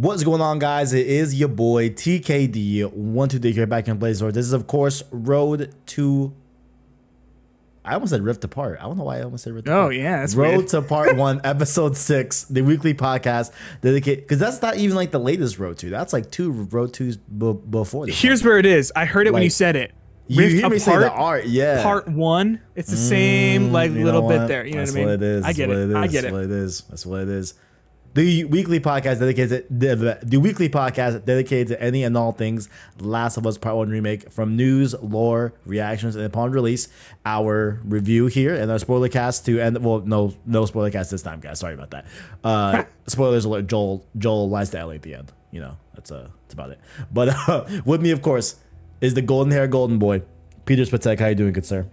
What's going on, guys? It is your boy TKD12D here back in Blazor. This is, of course, Road to... I almost said Rift Apart. I don't know why I almost said Rift Apart. Oh, yeah, that's Road weird. to Part 1, Episode 6, the weekly podcast dedicated... Because that's not even like the latest Road 2. That's like 2 Road 2s before this. Here's where it is. I heard it when you said it. You hear me say the art, yeah. Part 1. It's the same like little bit there. You know what I mean? That's what it is. I get it. I get it. That's what it is. That's what it is. The weekly podcast dedicated to any and all things Last of Us Part 1 remake, from news, lore, reactions, and upon release, our review here and our spoiler cast to end. Well, no spoiler cast this time, guys. Sorry about that. Spoilers alert. Joel lies to Ellie at the end. You know, that's about it. But with me, of course, is the golden hair golden boy, Peter Spatek. How you doing, good sir?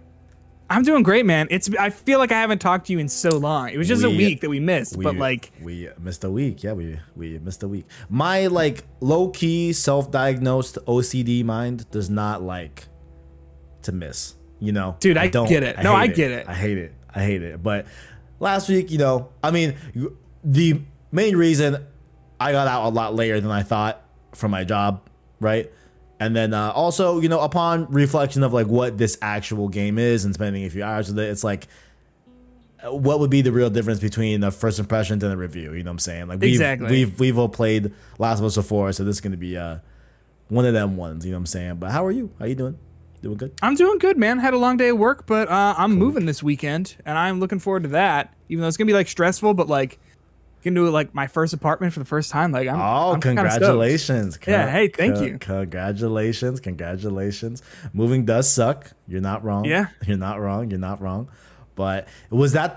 I'm doing great, man. I feel like I haven't talked to you in so long. It was just a week that we missed, but like we missed a week. Yeah, we missed a week. My like low key self-diagnosed OCD mind does not like to miss. You know, dude, I get it. No, I get it. I hate it. But last week, you know, I mean, the main reason I got out a lot later than I thought from my job, right? And then also, you know, upon reflection of like what this actual game is and spending a few hours with it, it's like, what would be the real difference between the first impressions and the review? You know what I'm saying? Like we've all played Last of Us before, so this is gonna be one of them ones. You know what I'm saying? But how are you? How you doing? Doing good? I'm doing good, man. Had a long day of work, but I'm moving this weekend, and I'm looking forward to that. Even though it's gonna be like stressful, but like. Can do like my first apartment for the first time. Like I'm congratulations! Yeah, hey, thank you. Congratulations! Moving does suck. You're not wrong. Yeah, you're not wrong. But was that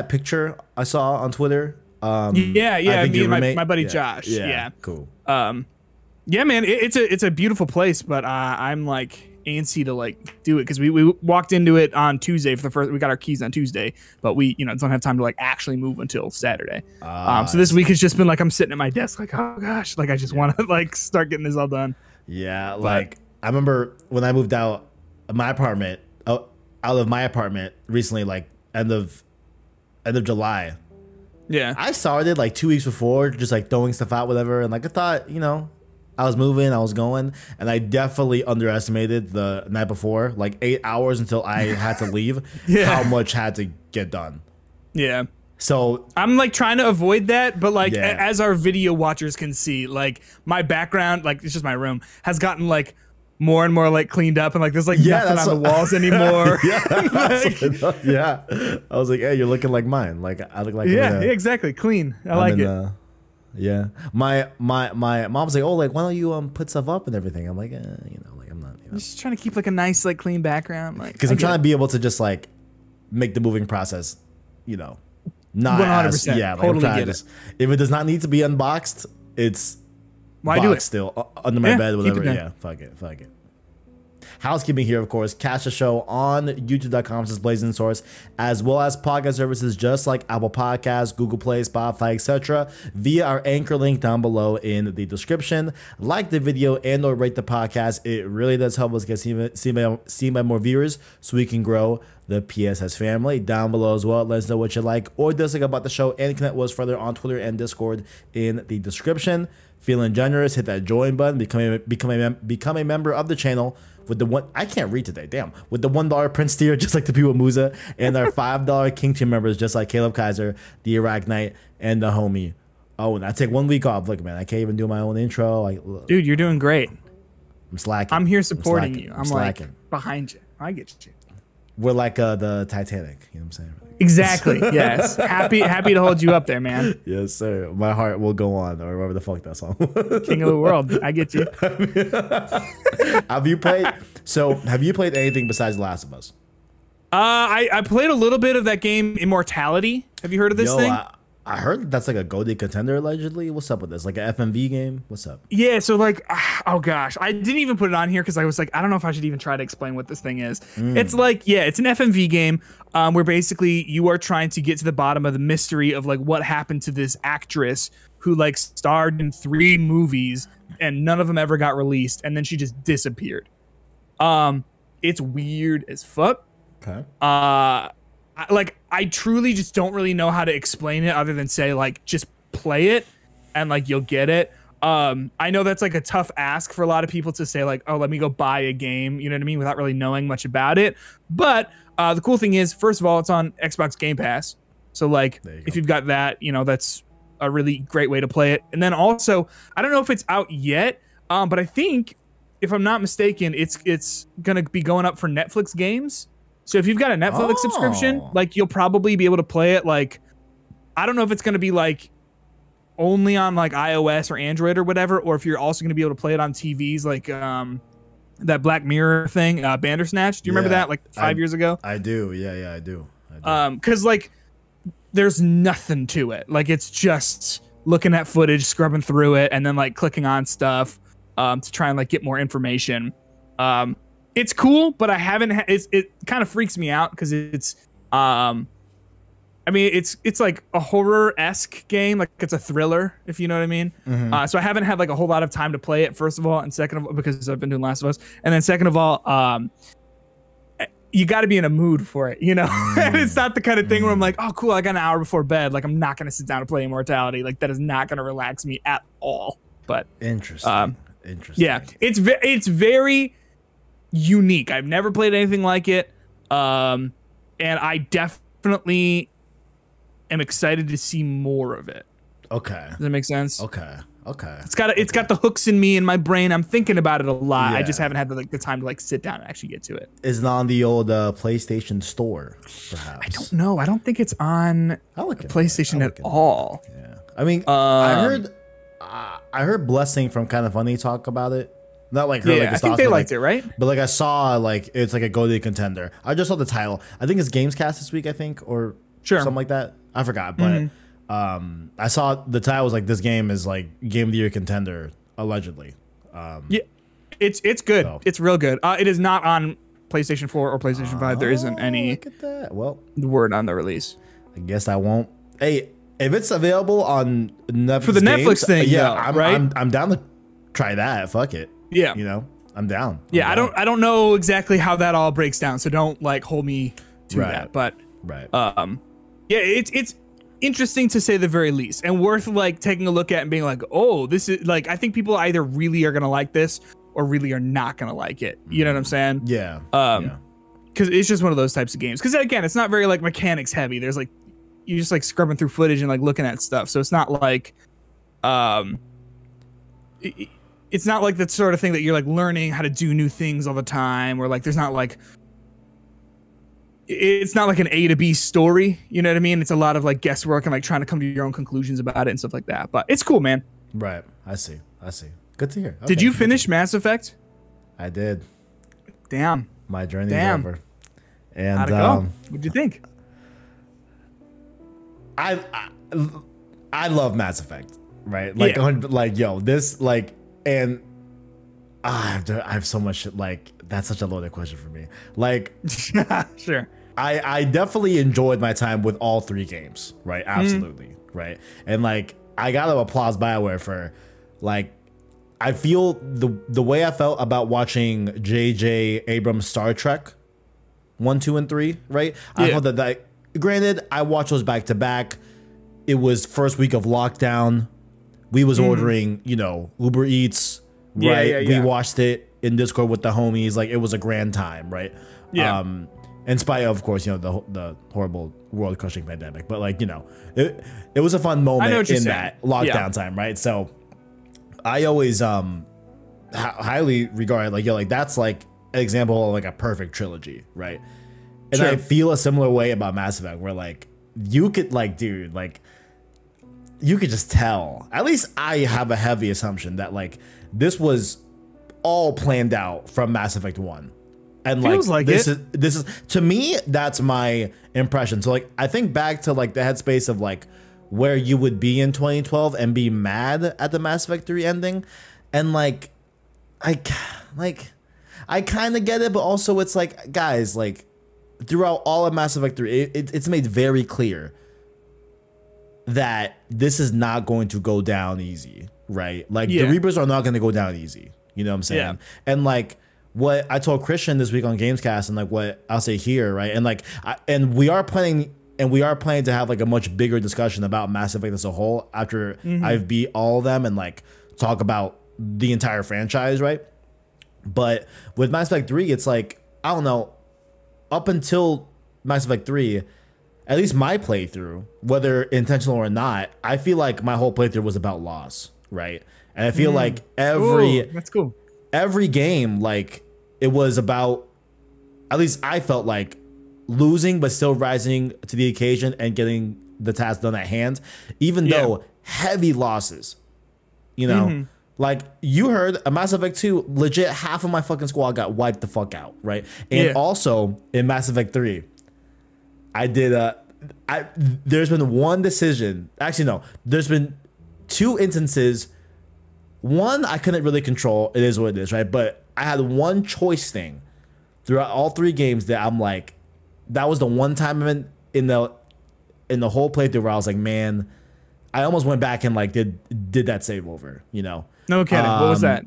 picture I saw on Twitter? Yeah. Me and my buddy Josh. Yeah, cool. Yeah, man, it's a beautiful place, but I'm like antsy to like do it because we walked into it on Tuesday for the first. We got our keys on Tuesday, but we don't have time to like actually move until Saturday. So this week has just been like I'm sitting at my desk like, oh gosh, like I just want to like start getting this all done. Yeah, like I remember when I moved out of my apartment recently, like end of July. Yeah, I started like 2 weeks before, just like throwing stuff out, whatever, and like I thought, you know, I was moving, I was going, and I definitely underestimated the night before, like 8 hours until I had to leave, how much had to get done. Yeah. So I'm like trying to avoid that, but like as our video watchers can see, like my background, like it's just my room, has gotten like more and more like cleaned up, and like there's like nothing on the walls anymore. I was like, hey, you're looking like mine. Like I look like exactly, clean. I like it. Yeah, my mom's like, oh, like why don't you put stuff up and everything? I'm like, you know, like I'm not. You know. Just trying to keep like a nice like clean background, like because I'm trying to be able to just like make the moving process, you know, not 100%. Yeah, like, totally get it. If it does not need to be unboxed, it's why do it still under my bed, whatever. Yeah, fuck it. Housekeeping here, of course. Catch the show on youtube.com/blazingsource, as well as podcast services just like Apple Podcasts, Google Play, Spotify, etc. via our anchor link down below in the description. Like the video and or rate the podcast. It really does help us get seen by more viewers so we can grow the PSS family. Down below as well, let us know what you like or dislike about the show, and connect with us further on Twitter and Discord in the description. Feeling generous, hit that join button, become a member of the channel with the one, I can't read today, damn, with the $1 Prince tier, just like the people at Musa, and our $5 King tier members, just like Caleb Kaiser, the Iraq Knight, and the homie. Oh, and I take 1 week off. Look, man, I can't even do my own intro. Dude, you're doing great. I'm slacking. I'm here supporting you. I'm like behind you. I get you. We're like the Titanic, you know what I'm saying? Exactly. Yes. Happy to hold you up there, man. Yes, sir. My heart will go on, or whatever the fuck that song. King of the world. I get you. Have you played anything besides Last of Us? I played a little bit of that game Immortality. Have you heard of this thing? I heard that's like a GOTY contender allegedly. What's up with this? Like an FMV game? What's up? Yeah, so like, oh gosh, I didn't even put it on here because I was like, I don't know if I should even try to explain what this thing is. It's like, yeah, it's an FMV game where basically you are trying to get to the bottom of the mystery of like what happened to this actress who like starred in 3 movies and none of them ever got released, and then she just disappeared. It's weird as fuck. Okay. I truly just don't really know how to explain it other than say like just play it. and like you'll get it. I know that's like a tough ask for a lot of people to say like, oh, let me go buy a game, you know what I mean, without really knowing much about it. But the cool thing is, first of all, it's on Xbox Game Pass. So like if you've got that, you know, that's a really great way to play it. And then also, I don't know if it's out yet, but I think if I'm not mistaken, it's going to be going up for Netflix games. So if you've got a Netflix subscription, like you'll probably be able to play it. Like, I don't know if it's going to be like only on like iOS or Android or whatever, or if you're also going to be able to play it on TVs, like that Black Mirror thing, Bandersnatch. Do you remember that, like 5 years ago? I do. Yeah, I do. Because like there's nothing to it. Like it's just looking at footage, scrubbing through it, and then like clicking on stuff to try and like get more information. It's cool, but I haven't. It kind of freaks me out because it's I mean, it's like a horror-esque game, like it's a thriller, if you know what I mean. So I haven't had like a whole lot of time to play it, first of all, and second of all, because I've been doing Last of Us, and then second of all, you got to be in a mood for it, you know. And it's not the kind of thing where I'm like, oh, cool, I got an hour before bed, like I'm not gonna sit down and play Immortality, like that is not gonna relax me at all. But interesting. Yeah, it's very unique. I've never played anything like it, and I definitely am excited to see more of it. Okay. Does that make sense? Okay. It's got the hooks in me in my brain. I'm thinking about it a lot. I just haven't had the time to like sit down and actually get to it. Is it on the old PlayStation Store, perhaps? I don't know. I don't think it's on PlayStation at all. Yeah. I mean, I heard Blessing from Kind of Funny talk about it. Not like her, like I think they liked it, right? But like I saw like it's like a go-to contender. I just saw the title. I think it's Gamescast this week, I think, or something like that. I forgot, but I saw the title was like this game is like Game of the Year contender allegedly. Yeah, it's good. So. It's real good. It is not on PlayStation 4 or PlayStation 5. There isn't any look at that. Well, word on the release. I guess I won't. Hey, if it's available on Netflix for the Netflix thing, yeah, though, I'm down to try that. Fuck it. Yeah, you know, I'm down. I don't know exactly how that all breaks down, so don't like hold me to that. But yeah, it's interesting to say the very least, and worth like taking a look at and being like, oh, this is like, I think people either really are gonna like this or really are not gonna like it. You know what I'm saying? Yeah. Because it's just one of those types of games. Because again, it's not very like mechanics heavy. There's like you're just like scrubbing through footage and like looking at stuff. So it's not like it's not like the sort of thing that you're like learning how to do new things all the time, or like there's not like it's not like an A to B story, you know what I mean? It's a lot of like guesswork and like trying to come to your own conclusions about it and stuff like that. But it's cool, man. Right. I see. Good to hear. Okay. Did you finish Mass Effect? I did. Damn. My journey is over. And how'd it go? What'd you think? I love Mass Effect, right? Like, like yo, this like, and I have so much like. That's such a loaded question for me. Like, sure. I definitely enjoyed my time with all three games, right? Absolutely, right? And like, I gotta applaud BioWare for, like, I feel the way I felt about watching J.J. Abrams' Star Trek 1, 2, and 3, right? I felt that granted, I watched those back to back. It was first week of lockdown. We was ordering, you know, Uber Eats, right? We watched it in Discord with the homies. Like, it was a grand time, right? Yeah. In spite of course, you know, the horrible world crushing pandemic, but like, you know, it was a fun moment in that lockdown time, right? So I always highly regard like, yo, like that's like an example of like a perfect trilogy, right? And I feel a similar way about Mass Effect, where like you could like, dude, like you could just tell. At least I have a heavy assumption that like this was all planned out from Mass Effect 1. And like this is to me, that's my impression. So like I think back to like the headspace of like where you would be in 2012 and be mad at the Mass Effect 3 ending, and like I kind of get it, but also it's like, guys, like throughout all of Mass Effect 3, it's made very clear that this is not going to go down easy, right? Like the Reapers are not going to go down easy. You know what I'm saying? Yeah. And like what I told Christian this week on Gamescast, and like what I'll say here, right? And like, and we are planning and we are planning to have like a much bigger discussion about Mass Effect as a whole after I've beat all of them and like talk about the entire franchise, right? But with Mass Effect 3, it's like, I don't know, up until Mass Effect 3, at least my playthrough, whether intentional or not, I feel like my whole playthrough was about loss, right? And I feel like that's cool. Every game, like, it was about, at least I felt like, losing but still rising to the occasion and getting the task done at hand, even though heavy losses, you know? Like, you heard a Mass Effect 2, legit half of my fucking squad got wiped the fuck out, right? And also, in Mass Effect 3, I did there's been one decision, actually no, there's been 2 instances. One, I couldn't really control, it is what it is, right? But I had one choice thing throughout all 3 games that I'm like, that was the one time in the whole playthrough where I was like, man, I almost went back and like did that save over, you know? No kidding. What was that?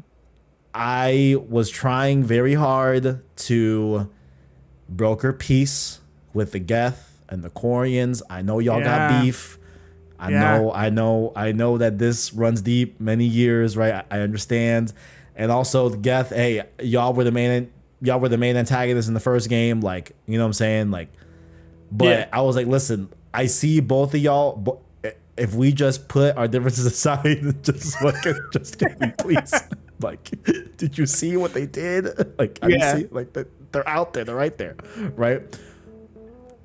I was trying very hard to broker peace with the Geth and the Quarians. I know y'all got beef. I know that this runs deep many years, right? I understand. And also the Geth, hey, y'all were the main antagonist in the first game, like, you know what I'm saying? Like, but I was like, listen, I see both of y'all, but if we just put our differences aside, just get me, please. Like, did you see what they did? Like, you see, like they're out there, they're right there, right?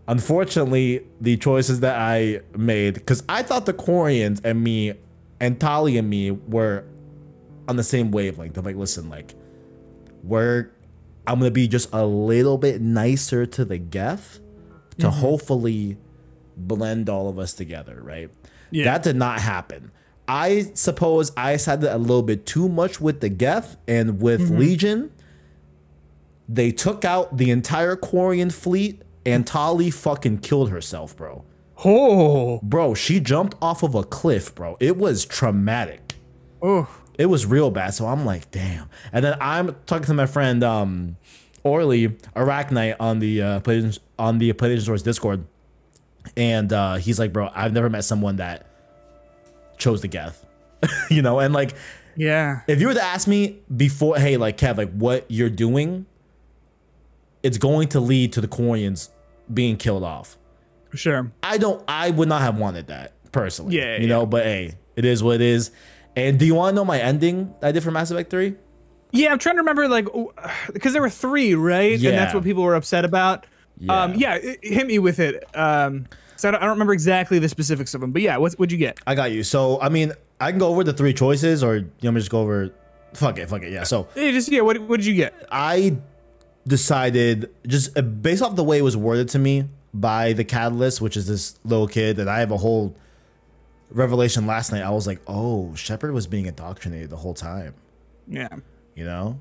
Unfortunately, the choices that I made, because I thought the Quarians and me and Tali and me were on the same wavelength. They're like, listen, like, I'm gonna be just a little bit nicer to the Geth to hopefully blend all of us together, right? Yeah. That did not happen. I suppose I sided a little bit too much with the Geth, and with Legion, they took out the entire Quarian fleet, and Tali fucking killed herself, bro. Oh, bro, she jumped off of a cliff, bro. It was traumatic. Oh, it was real bad. So I'm like, damn. And then I'm talking to my friend Orly Arachnite on the PlayStation Source Discord, and he's like, bro, I've never met someone that chose the Geth. You know, and like, if you were to ask me before, hey, like, Kev, like, what you're doing, it's going to lead to the Quarians being killed off. Sure. I would not have wanted that personally. You know, but hey, it is what it is. And do you want to know my ending I did for Mass Effect 3? Yeah, I'm trying to remember, like, because there were 3, right? Yeah. And that's what people were upset about. Hit me with it. So I don't remember exactly the specifics of them, but yeah, what'd you get? I got you. So, I mean, I can go over the 3 choices, or you want me to just go over, fuck it, yeah. So, what did you get? I decided, just based off the way it was worded to me by the Catalyst, which is this little kid, and I have a whole revelation last night. I was like, oh, Shepard was being indoctrinated the whole time. Yeah. You know?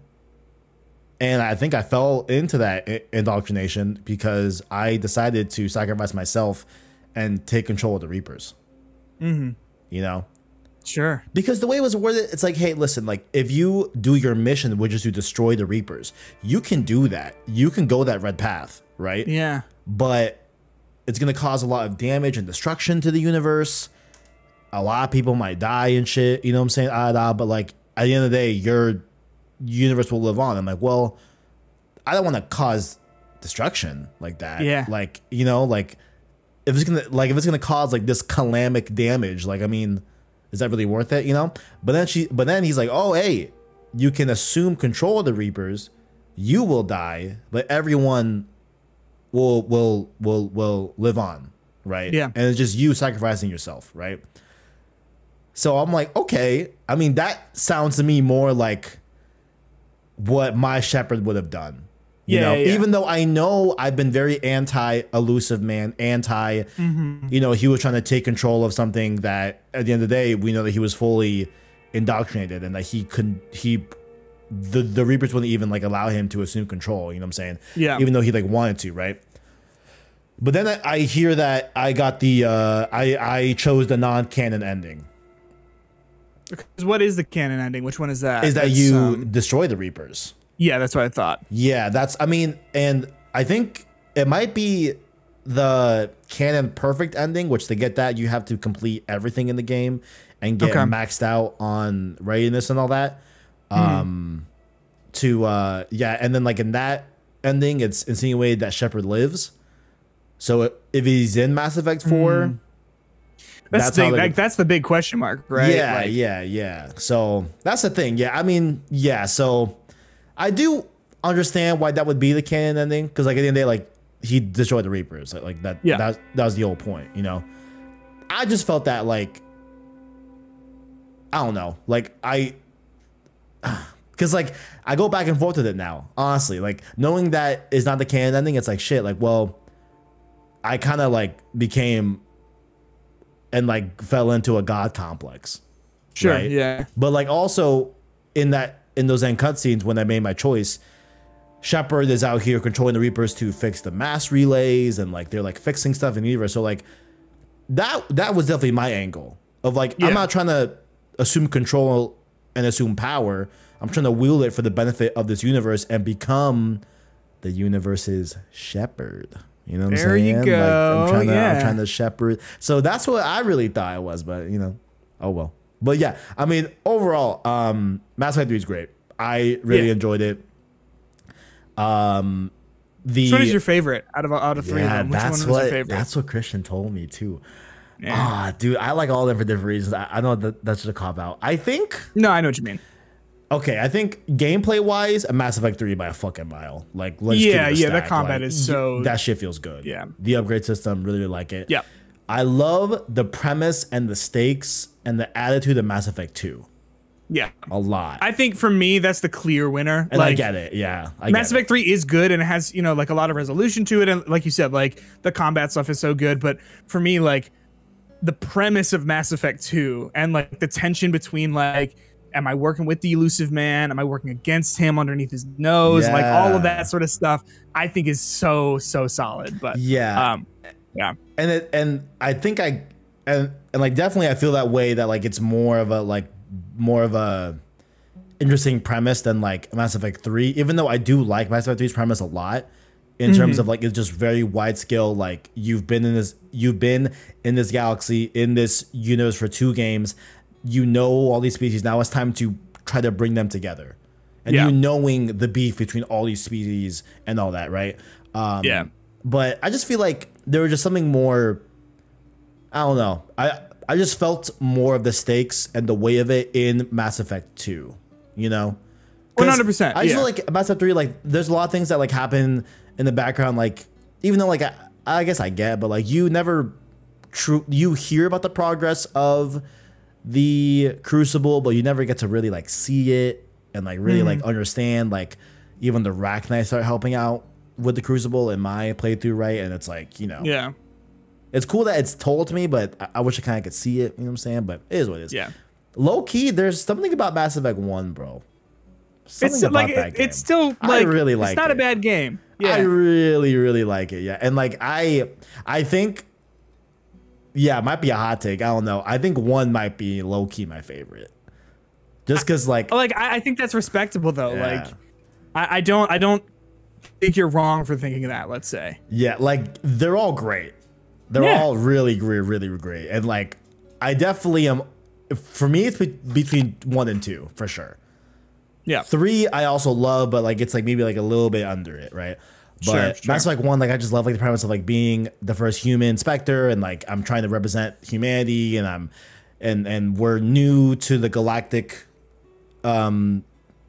And I think I fell into that indoctrination because I decided to sacrifice myself and take control of the Reapers. You know? Sure. Because the way it was worded, it's like, hey, listen, like, if you do your mission, which is to destroy the Reapers, you can do that. You can go that red path, right? Yeah. But it's going to cause a lot of damage and destruction to the universe. A lot of people might die and shit, you know what I'm saying? But like, at the end of the day, your universe will live on. I'm like, well, I don't want to cause destruction like that. Yeah. Like, you know, like, if it's gonna cause like this calamic damage, like, I mean, is that really worth it, you know? But then he's like, oh, hey, you can assume control of the Reapers, you will die, but everyone will live on, right? Yeah. And it's just you sacrificing yourself, right? So I'm like, okay, I mean, that sounds to me more like what my Shepard would have done. You know, even though I know I've been very anti-elusive man, you know, he was trying to take control of something that at the end of the day, we know that he was fully indoctrinated and that the Reapers wouldn't even like allow him to assume control, you know what I'm saying? Yeah. Even though he like wanted to, right? But then I hear that I got I chose the non-canon ending. Because what is the canon ending? Which one is that? Is that you destroy the Reapers? Yeah, that's what I thought. Yeah, I mean, and I think it might be the canon perfect ending, which to get that you have to complete everything in the game and get maxed out on readiness and all that. And then like in that ending, it's insinuated that Shepard lives. So if he's in Mass Effect 4, that's the thing. That's the big question mark, right? Yeah, yeah. So that's the thing. Yeah, I mean, yeah. So I do understand why that would be the canon ending, because like at the end of the day, like he destroyed the Reapers, like that. Yeah, that was the whole point, you know. I just felt that like I don't know, like because like I go back and forth with it now. Honestly, like knowing that is not the canon ending, it's like shit. Like, well, I kind of like became and like fell into a god complex. Sure. Right? Yeah. But like also in those end cutscenes when I made my choice, Shepard is out here controlling the Reapers to fix the mass relays, and like they're like fixing stuff in the universe. So like that was definitely my angle of like I'm not trying to assume control and assume power. I'm trying to wield it for the benefit of this universe and become the universe's Shepard. You know what I'm saying? There you go. Like, I'm trying to shepherd. So that's what I really thought it was, but you know, oh well. But yeah, I mean, overall, Mass Effect 3 is great. I really enjoyed it. Which one is your favorite out of three of them? Which one was your favorite? That's what Christian told me too. Ah, dude, I like all of them for different reasons. I know that's just a cop out. I think. No, I know what you mean. Okay, I think gameplay wise, a Mass Effect 3 by a fucking mile. Like, let's the combat is so. That shit feels good. Yeah, the upgrade system, really like it. Yeah, I love the premise and the stakes and the attitude of Mass Effect 2. Yeah, a lot. I think for me, that's the clear winner. And like, I get it. Yeah, Mass Effect 3 is good and it has, you know, like a lot of resolution to it, and like you said, like the combat stuff is so good. But for me, like the premise of Mass Effect 2 and like the tension between like, am I working with the elusive man? Am I working against him underneath his nose? Like all of that sort of stuff, I think is so solid. But yeah. And I think and like definitely I feel that way, that like it's more of a interesting premise than like Mass Effect 3. Even though I do like Mass Effect 3's premise a lot in terms of like it's just very wide scale. Like you've been in this galaxy, in this universe for 2 games. You know all these species. Now it's time to try to bring them together, and you knowing the beef between all these species and all that, right? But I just feel like there was just something more. I don't know. I just felt more of the stakes and the weight of it in Mass Effect 2. You know, 100%. I just feel like Mass Effect 3, like there's a lot of things that like happen in the background. Like even though like I guess I get, but like you hear about the progress of the Crucible, but you never get to really like see it and like really like understand. Like even the Rachni start helping out with the Crucible in my playthrough, right? And it's like, you know, it's cool that it's told to me, but I wish I kind of could see it. You know what I'm saying? But it is what it is. Yeah. Low key, there's something about Mass Effect 1, bro. Something about that game. It's still like, I really like it. It's not a bad game. Yeah. I really like it. Yeah, and like I think. Yeah, it might be a hot take. I don't know. I think 1 might be low key my favorite, just because like I think that's respectable though. Yeah. Like I don't think you're wrong for thinking that. Let's say. Yeah, like they're all great. They're all really great, and like I definitely am. For me, it's between 1 and 2 for sure. Yeah. 3 I also love, but like it's like maybe like a little bit under it, right? But sure. Mass Effect 1, like I just love like the premise of like being the first human Spectre, and like I'm trying to represent humanity, and and we're new to the galactic, you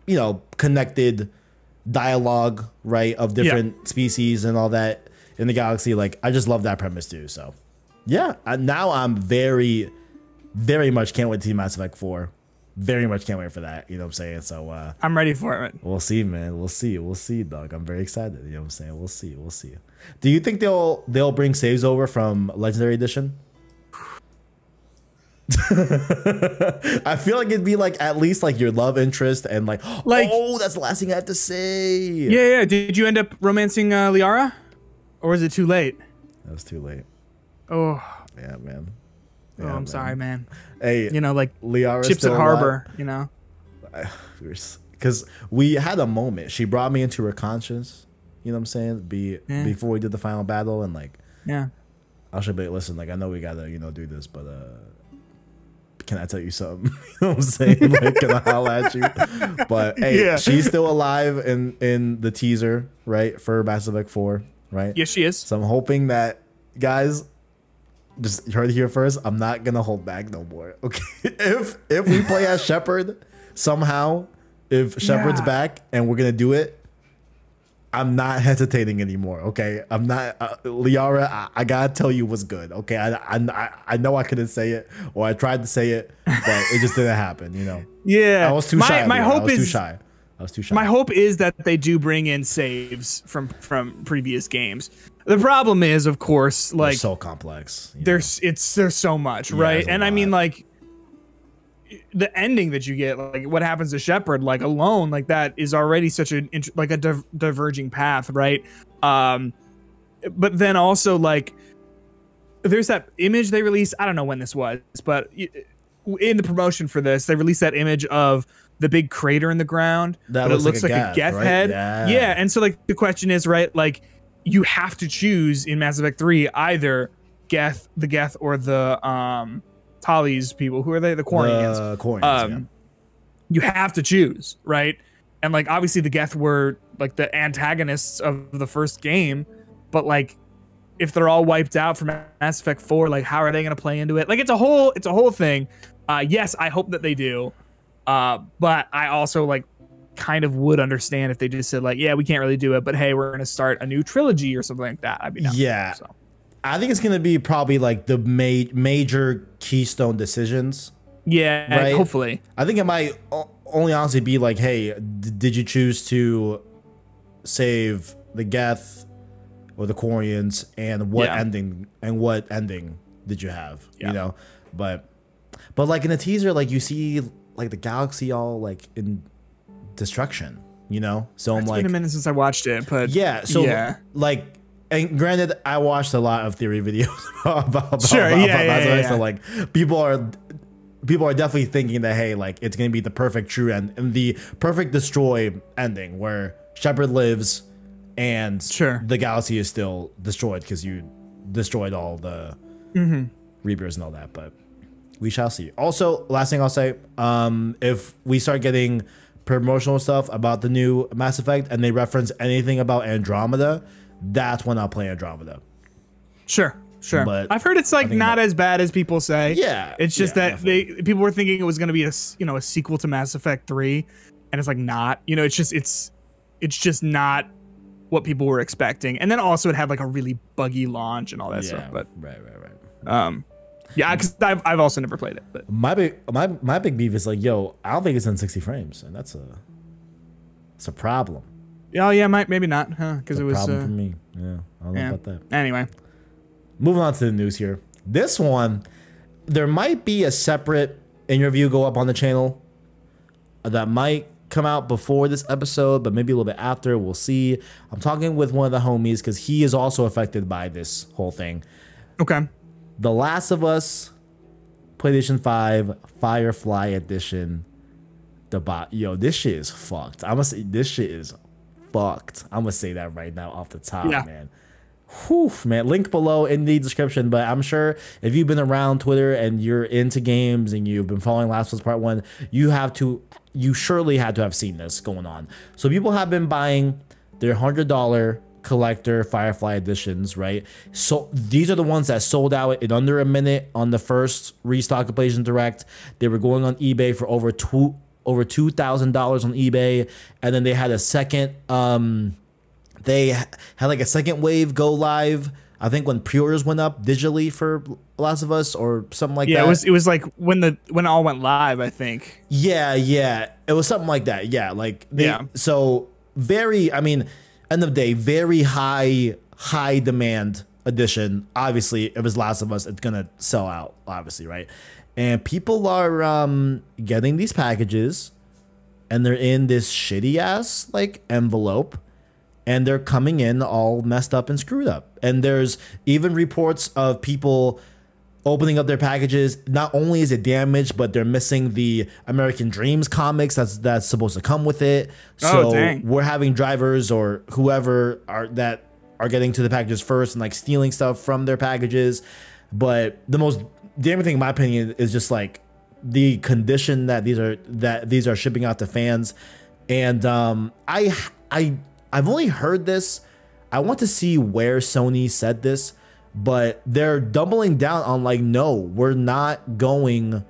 know, connected dialogue, right, of different species and all that in the galaxy. Like I just love that premise too. So yeah, now I'm very much can't wait to see Mass Effect 4. Very much can't wait for that. You know what I'm saying? So I'm ready for it. We'll see, man. We'll see, dog. I'm very excited. You know what I'm saying? We'll see. Do you think they'll bring saves over from Legendary Edition? I feel like it'd be like at least like your love interest and like oh, that's the last thing I have to say. Yeah. Did you end up romancing Liara, or was it too late? That was too late. Oh. Yeah, man. Oh, I'm sorry, man. Hey, you know, like Liara Ships at Harbor, you know? Because we had a moment. She brought me into her conscience, you know what I'm saying? Before we did the final battle, and like, Yeah. I should be listen. Like I know we gotta do this, but can I tell you something? You know what I'm saying? Like, can I holla at you? But hey, she's still alive in the teaser, right, for Mass Effect 4, right? Yes, she is. So I'm hoping that, guys, just you heard it here first. I'm not gonna hold back no more. Okay, if we play as Shepard somehow, if Shepard's back and we're gonna do it, I'm not hesitating anymore. Okay, I'm not Liara. I gotta tell you what's good. Okay, I know I couldn't say it, or I tried to say it, but it just didn't happen. Yeah, I was too shy. My hope is too shy. I was too shy. My hope is that they do bring in saves from previous games. The problem is, of course, like they're so complex. There's so much, right? And I mean, like the ending that you get, like what happens to Shepard, like alone, like that is already such a diverging path, right? But then also like there's that image they released. I don't know when this was, but in the promotion for this, they released that image of the big crater in the ground, but it looks like a Geth head. Yeah, and so like the question is, right, like you have to choose in Mass Effect 3 either the Geth or the Tali's people. Who are they? The Quarians. Quarians, You have to choose, right? And like obviously the Geth were like the antagonists of the first game, but like if they're all wiped out from Mass Effect 4, like how are they going to play into it? Like it's a whole thing. Yes, I hope that they do. But I also like kind of would understand if they just said like, yeah, we can't really do it, but hey, we're going to start a new trilogy or something like that. I'd be down. Yeah. So. I think it's going to be probably like the major keystone decisions. Yeah, right? Hopefully. I think it might only honestly be like, hey, did you choose to save the Geth or the Quarians, and what ending did you have? But like in the teaser, like you see like the galaxy all like in destruction, so I'm like, it's been a minute since I watched it, but like, and granted, I watched a lot of theory videos about Mass Effect, so like people are definitely thinking that, hey, like it's gonna be the perfect true end and the perfect destroy ending where Shepard lives and the galaxy is still destroyed because you destroyed all the Reapers and all that. But we shall see. Also, last thing I'll say, if we start getting promotional stuff about the new Mass Effect and they reference anything about Andromeda, that's when I'll play Andromeda. Sure. But I've heard it's like not as bad as people say. Yeah. It's just that people were thinking it was going to be a sequel to Mass Effect 3, and it's like not. It's just not what people were expecting. And then also it had like a really buggy launch and all that stuff. But right. Yeah, because I've also never played it. But my big beef is like, yo, I don't think it's in 60 frames, and it's a problem. Oh yeah, maybe not, huh? Because it was a problem for me. Yeah, I don't know about that. Anyway, moving on to the news here. This one, there might be a separate interview go up on the channel that might come out before this episode, but maybe a little bit after. We'll see. I'm talking with one of the homies because he is also affected by this whole thing. Okay. The Last of Us PlayStation 5 Firefly Edition. Yo, this shit is fucked. I'm gonna say this shit is fucked. I'm gonna say that right now off the top, man. Whew, man. Link below in the description, but I'm sure if you've been around Twitter and you're into games and you've been following Last of Us Part 1, you surely had to have seen this going on. So people have been buying their $100 collector Firefly editions, right? So these are the ones that sold out in under a minute on the first restock of PlayStation Direct. They were going on eBay for over $2,000 on eBay, and then they had a second they had like a second wave go live, I think, when pre-orders went up digitally for Last of Us or something like that. Yeah, it was like when it all went live, I think. Yeah, it was something like that. Yeah, like so very, I mean, end of the day, very high demand edition. Obviously, if it's Last of Us, it's gonna sell out, obviously, right? And people are getting these packages, and they're in this shitty ass like envelope, and they're coming in all messed up and screwed up. And there's even reports of people opening up their packages. Not only is it damaged, but they're missing the American Dreams comics that's supposed to come with it. So we're having drivers or whoever are are getting to the packages first and like stealing stuff from their packages. But the most damning thing, in my opinion, is just like the condition that these are shipping out to fans. And I've only heard this. I want to see where Sony said this, but they're doubling down on like, no, we're not going.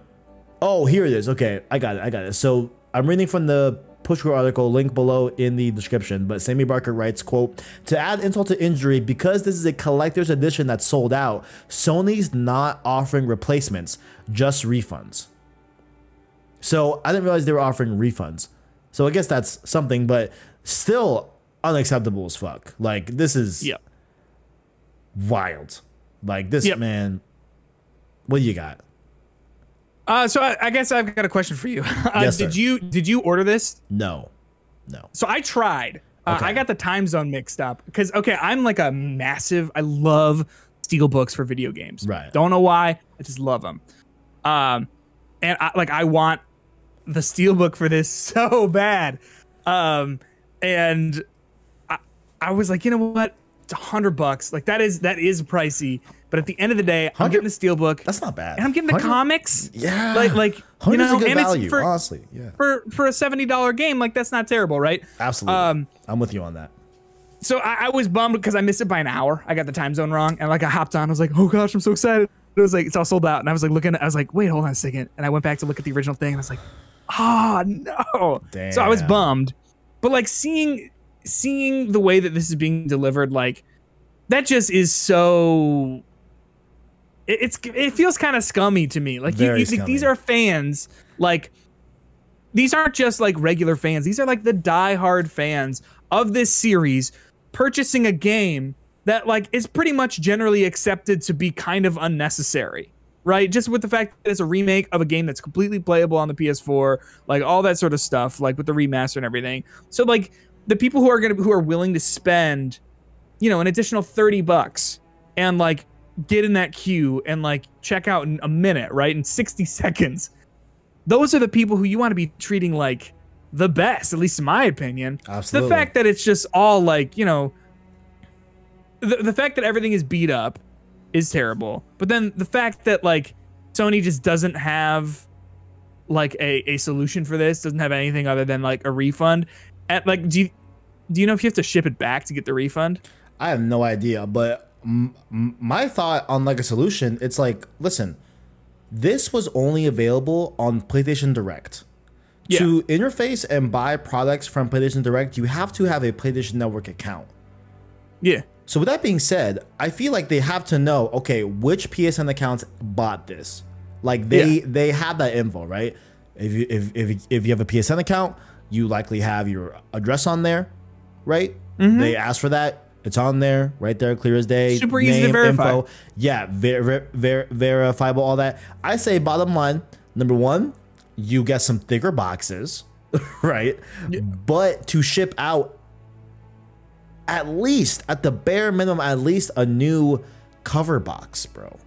Oh, here it is. Okay, I got it. So I'm reading from the Pushcore article, link below in the description, but Sammy Barker writes, quote, to add insult to injury, because this is a collector's edition that's sold out, Sony's not offering replacements, just refunds. So I didn't realize they were offering refunds. So I guess that's something, but still unacceptable as fuck. Like, this is wild. Like, this, man, what do you got? So I guess I've got a question for you. Yes, sir. Did you order this? No. So I tried. Okay. I got the time zone mixed up because, okay, I'm like a massive, I love steelbooks for video games. Right. Don't know why. I just love them. And I want the steelbook for this so bad. And I was like, you know what? It's $100. Like that is pricey. But at the end of the day, I'm getting the steelbook. That's not bad. And I'm getting the comics. Yeah. Like you know, a good and value, it's for, honestly. Yeah. For a $70 game, like that's not terrible, right? Absolutely. I'm with you on that. So I was bummed because I missed it by an hour. I got the time zone wrong, and like I hopped on. I was like, oh gosh, I'm so excited. It was like it's all sold out, and I was like looking. I was like, wait, hold on a second, and I went back to look at the original thing, and I was like, oh no. Damn. So I was bummed, but like seeing the way that this is being delivered, like that just is so. It feels kind of scummy to me. Like you think these are fans, like these aren't just like regular fans. These are like the diehard fans of this series purchasing a game that like is pretty much generally accepted to be kind of unnecessary, right? Just with the fact that it's a remake of a game that's completely playable on the PS4, like all that sort of stuff, like with the remaster and everything. So like the people who are willing to spend, you know, an additional $30 and like get in that queue and like check out in a minute, right? In 60 seconds. Those are the people who you want to be treating like the best, at least in my opinion. Absolutely. The fact that it's just all like, you know, the fact that everything is beat up is terrible. But then the fact that like Sony just doesn't have like a solution for this, doesn't have anything other than like a refund. At like, do you know if you have to ship it back to get the refund? I have no idea, but my thought on like a solution, it's like, listen, this was only available on PlayStation Direct. Yeah. To interface and buy products from PlayStation Direct, you have to have a PlayStation Network account. Yeah. So with that being said, I feel like they have to know, okay, which PSN accounts bought this. Like they have that info, right? If you have a PSN account, you likely have your address on there, right? Mm-hmm. They ask for that. It's on there, right there, clear as day. Super easy to verify. Info. Yeah, verifiable, all that. I say bottom line, number one, you get some thicker boxes, right? Yeah. But to ship out, at least, at the bare minimum, at least a new cover box, bro.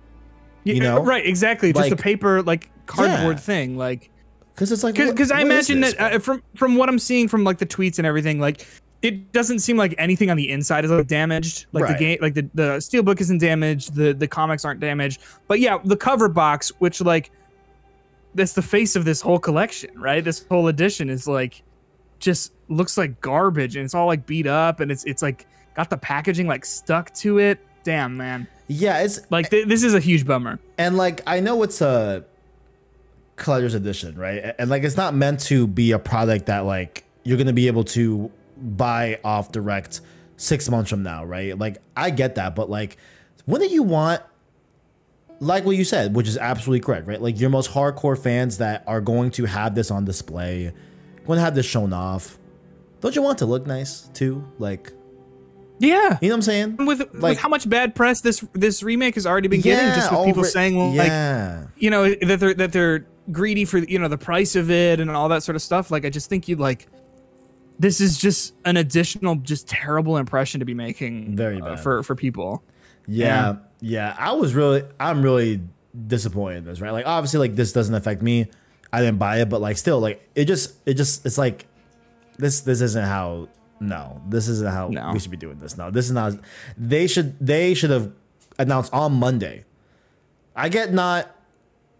You know? Right, exactly. Like, just a paper, like, cardboard thing. Like, because it's like, because I imagine that from what I'm seeing from, like, the tweets and everything, like, it doesn't seem like anything on the inside is like damaged. Like the game, like the steelbook isn't damaged. The comics aren't damaged. But yeah, the cover box, which like that's the face of this whole collection, right? This whole edition is like just looks like garbage, and it's all like beat up, and it's like got the packaging like stuck to it. Damn, man. Yeah, it's like this is a huge bummer. And like I know it's a collector's edition, right? And like it's not meant to be a product that like you're gonna be able to buy off direct 6 months from now, right? Like I get that, but like wouldn't you want, like what you said, which is absolutely correct, right? Like your most hardcore fans that are going to have this on display, going to have this shown off, don't you want it to look nice too? Like, yeah, you know what I'm saying? With how much bad press this remake has already been getting, just with people saying like, you know, that they're greedy for, you know, the price of it and all that sort of stuff. Like I just think you'd like, this is just an additional, just terrible impression to be making. Very bad for people. Yeah. I'm really disappointed in this, right? Like obviously, like this doesn't affect me. I didn't buy it, but like still, like it's like this isn't how no, this isn't how No. we should be doing this. No, this is not. They should have announced on Monday. I get not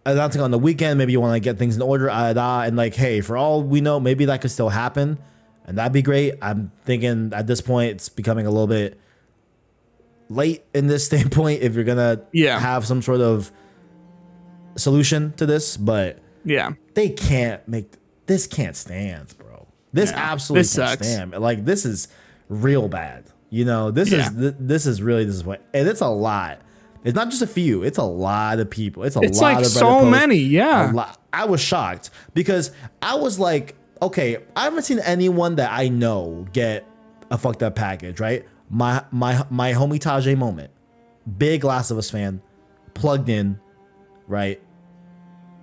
announcing on the weekend. Maybe you want to get things in order, and like, hey, for all we know, maybe that could still happen, and that'd be great. I'm thinking at this point, it's becoming a little bit late in this standpoint if you're gonna have some sort of solution to this, but they can't make this. Can't stand, bro. This absolutely can't stand. Like, this is real bad. You know, this is really disappointing, and it's a lot. It's not just a few. It's a lot of people. It's lot like of so many. Yeah, I was shocked because I was like, okay, I haven't seen anyone that I know get a fucked up package, right? My homie Tajay moment, big Last of Us fan, plugged in, right,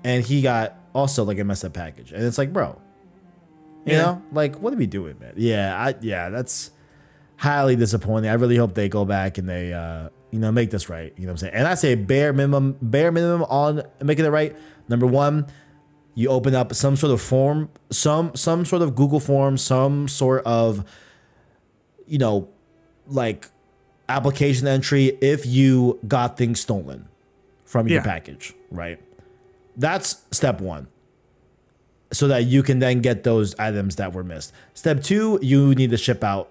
and he got also like a messed up package, and it's like, bro, you know, like, what are we doing, man? Yeah, that's highly disappointing. I really hope they go back and they you know, make this right. You know what I'm saying? And I say bare minimum on making it right. Number one, you open up some sort of form, some sort of Google form, some sort of, you know, like application entry if you got things stolen from your package, right? That's step one. So that you can then get those items that were missed. Step two, you need to ship out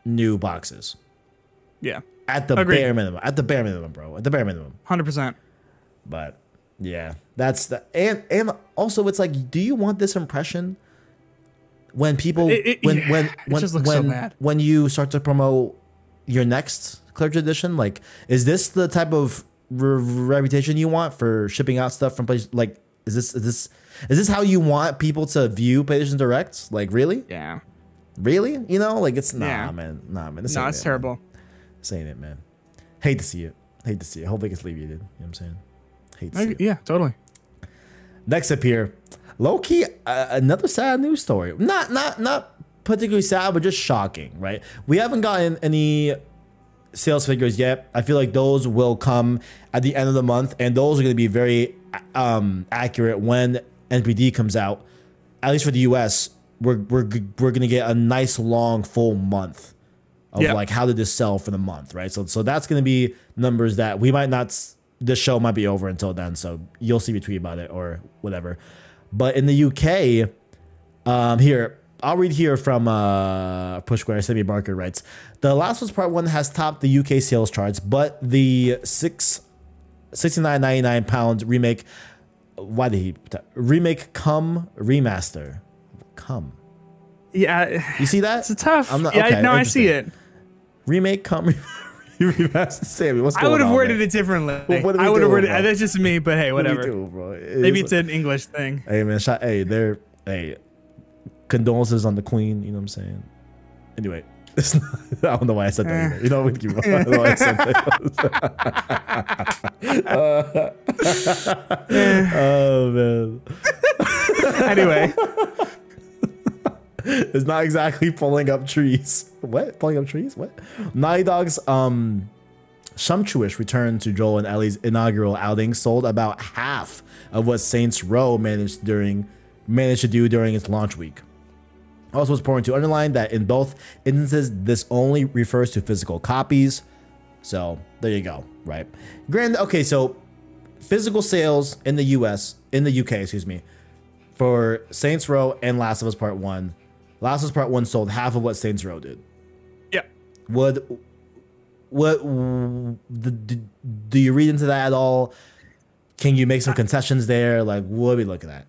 new boxes. Yeah. At the bare minimum. At the bare minimum, bro. At the bare minimum. 100%. But yeah, that's the and also it's like, do you want this impression when people when you start to promote your next collector's edition? Like, is this the type of reputation you want for shipping out stuff from places? Like, is this how you want people to view PlayStation Directs? Like, really? Yeah. Really? You know, like, it's man. Nah, man. It's terrible. Saying it, man. Hate to see it. Hopefully it gets alleviated. You know what I'm saying? Hate to see it. Yeah, totally. Next up here, low-key, another sad news story. Not particularly sad, but just shocking, right? We haven't gotten any sales figures yet. I feel like those will come at the end of the month, and those are going to be very accurate when NPD comes out. At least for the US, we're going to get a nice long full month of like, how did this sell for the month, right? So that's going to be numbers that we might not. This show might be over until then, so you'll see me tweet about it or whatever. But in the UK, here I'll read here from Push Square. Semi Barker writes, "The Last of Us Part 1 has topped the UK sales charts, but the £69.99 remake. Why did he remake? Remaster. Yeah, you see that? It's tough. I see it. Remake remaster. Sammy, what's going on? I would have worded it differently. Well, I would have worded it. That's just me, but hey, whatever. Bro? Maybe it's an English thing. Hey man, condolences on the Queen. You know what I'm saying? Anyway, I don't know why I said that either. You know what? I don't know why I said that. Oh man. Anyway. It's not exactly pulling up trees. What? Pulling up trees? What? Naughty Dog's sumptuous return to Joel and Ellie's inaugural outing sold about half of what Saints Row managed to do during its launch week. Also, it's important to underline that in both instances, this only refers to physical copies. So there you go, right? Okay, so physical sales in the UK, excuse me, for Saints Row and Last of Us Part 1. Last of Us Part 1 sold half of what Saints Row did. Yeah. Do you read into that at all? Can you make some concessions there? Like, what are we looking at?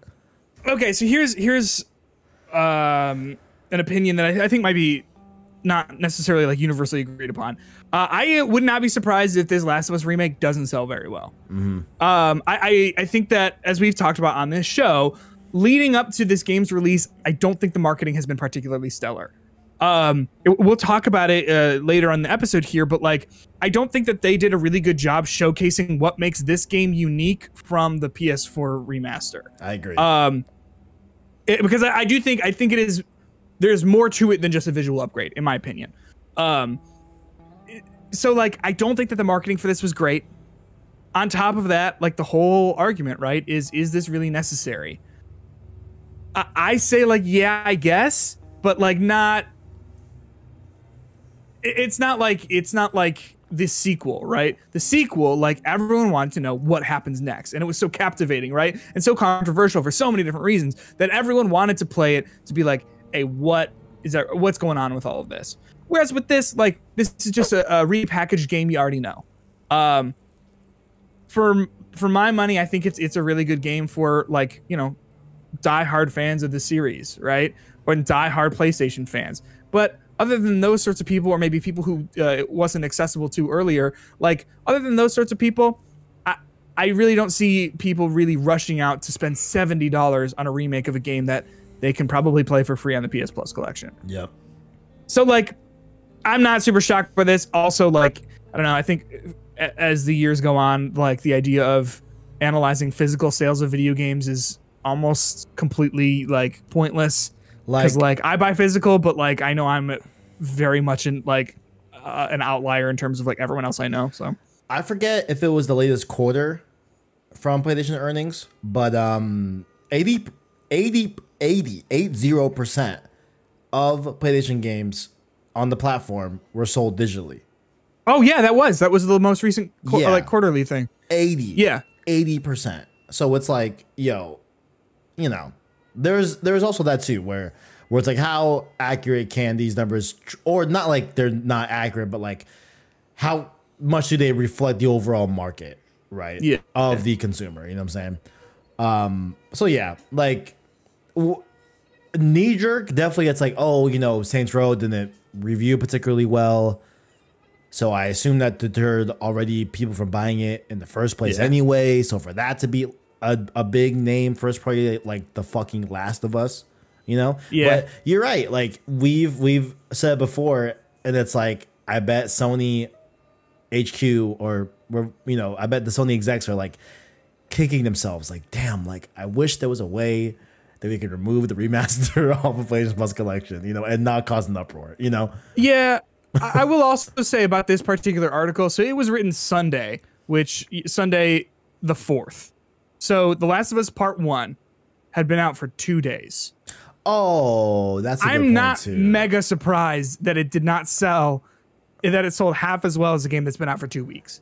Okay, so here's an opinion that I think might be not necessarily like universally agreed upon. I would not be surprised if this Last of Us remake doesn't sell very well. I think that, as we've talked about on this show, leading up to this game's release, I don't think the marketing has been particularly stellar. We'll talk about it later on the episode here, but like, I don't think that they did a really good job showcasing what makes this game unique from the PS4 remaster. I agree. Because I think it is, there's more to it than just a visual upgrade, in my opinion. So like, I don't think that the marketing for this was great. On top of that, like, the whole argument, right, is this really necessary? I say, like, yeah, I guess, but like, not it's not like the sequel, right? The sequel, like everyone wanted to know what happens next, and it was so captivating, right? And so controversial for so many different reasons that everyone wanted to play it to be like, hey, what's going on with all of this? Whereas with this, like, this is just a repackaged game you already know. For my money, I think it's a really good game for, like, you know, die-hard fans of the series, right? Or die-hard PlayStation fans. But other than those sorts of people, or maybe people who it wasn't accessible to earlier, like, other than those sorts of people, I really don't see people really rushing out to spend $70 on a remake of a game that they can probably play for free on the PS Plus collection. Yep. So, like, I'm not super shocked by this. Also, like, I don't know, I think as the years go on, like, the idea of analyzing physical sales of video games is almost completely, like, pointless. Because, like, I buy physical, but, like, I know I'm very much in, like, an outlier in terms of, like, everyone else I know. So I forget if it was the latest quarter from PlayStation earnings, but 80% of PlayStation games on the platform were sold digitally. Oh yeah, that was the most recent like quarterly thing. 80%. So it's like, yo, you know, there's also that too, where it's like, how accurate can these numbers, or not like they're not accurate, but like how much do they reflect the overall market, right? Yeah. Of the consumer, you know what I'm saying? So yeah, like knee jerk definitely gets like, oh, you know, Saints Row didn't review particularly well, so I assume that deterred already people from buying it in the first place anyway. So for that to be a big name first party like the fucking Last of Us, you know? Yeah. But you're right. Like we've said before, and it's like, I bet Sony HQ, or, you know, I bet the Sony execs are like kicking themselves like, damn, like I wish there was a way that we could remove the remaster off of PlayStation Plus collection, you know, and not cause an uproar, you know? Yeah. I will also say about this particular article, so it was written Sunday the 4th. So The Last of Us Part 1 had been out for 2 days. Oh, that's a good point I'm not too. Mega surprised that it did not sell, that it sold half as well as a game that's been out for 2 weeks.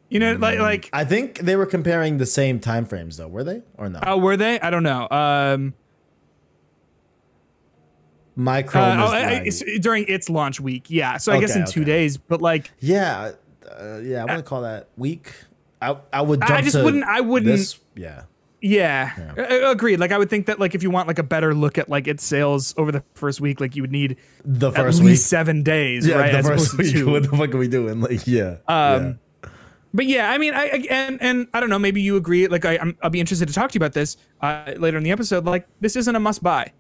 You know, like I think they were comparing the same time frames though, were they? Or no? Oh, were they? I don't know. My Chrome is during its launch week. Yeah. So I guess in 2 days, but like, yeah, I wouldn't call that week. I would jump I wouldn't this, yeah. Agreed. Like I would think that like if you want like a better look at like its sales over the first week, like you would need the first at least week 7 days, right? The first week. What the fuck are we doing? Like, But yeah, I mean, and I don't know, maybe you agree. Like I'll be interested to talk to you about this later in the episode. Like this isn't a must buy.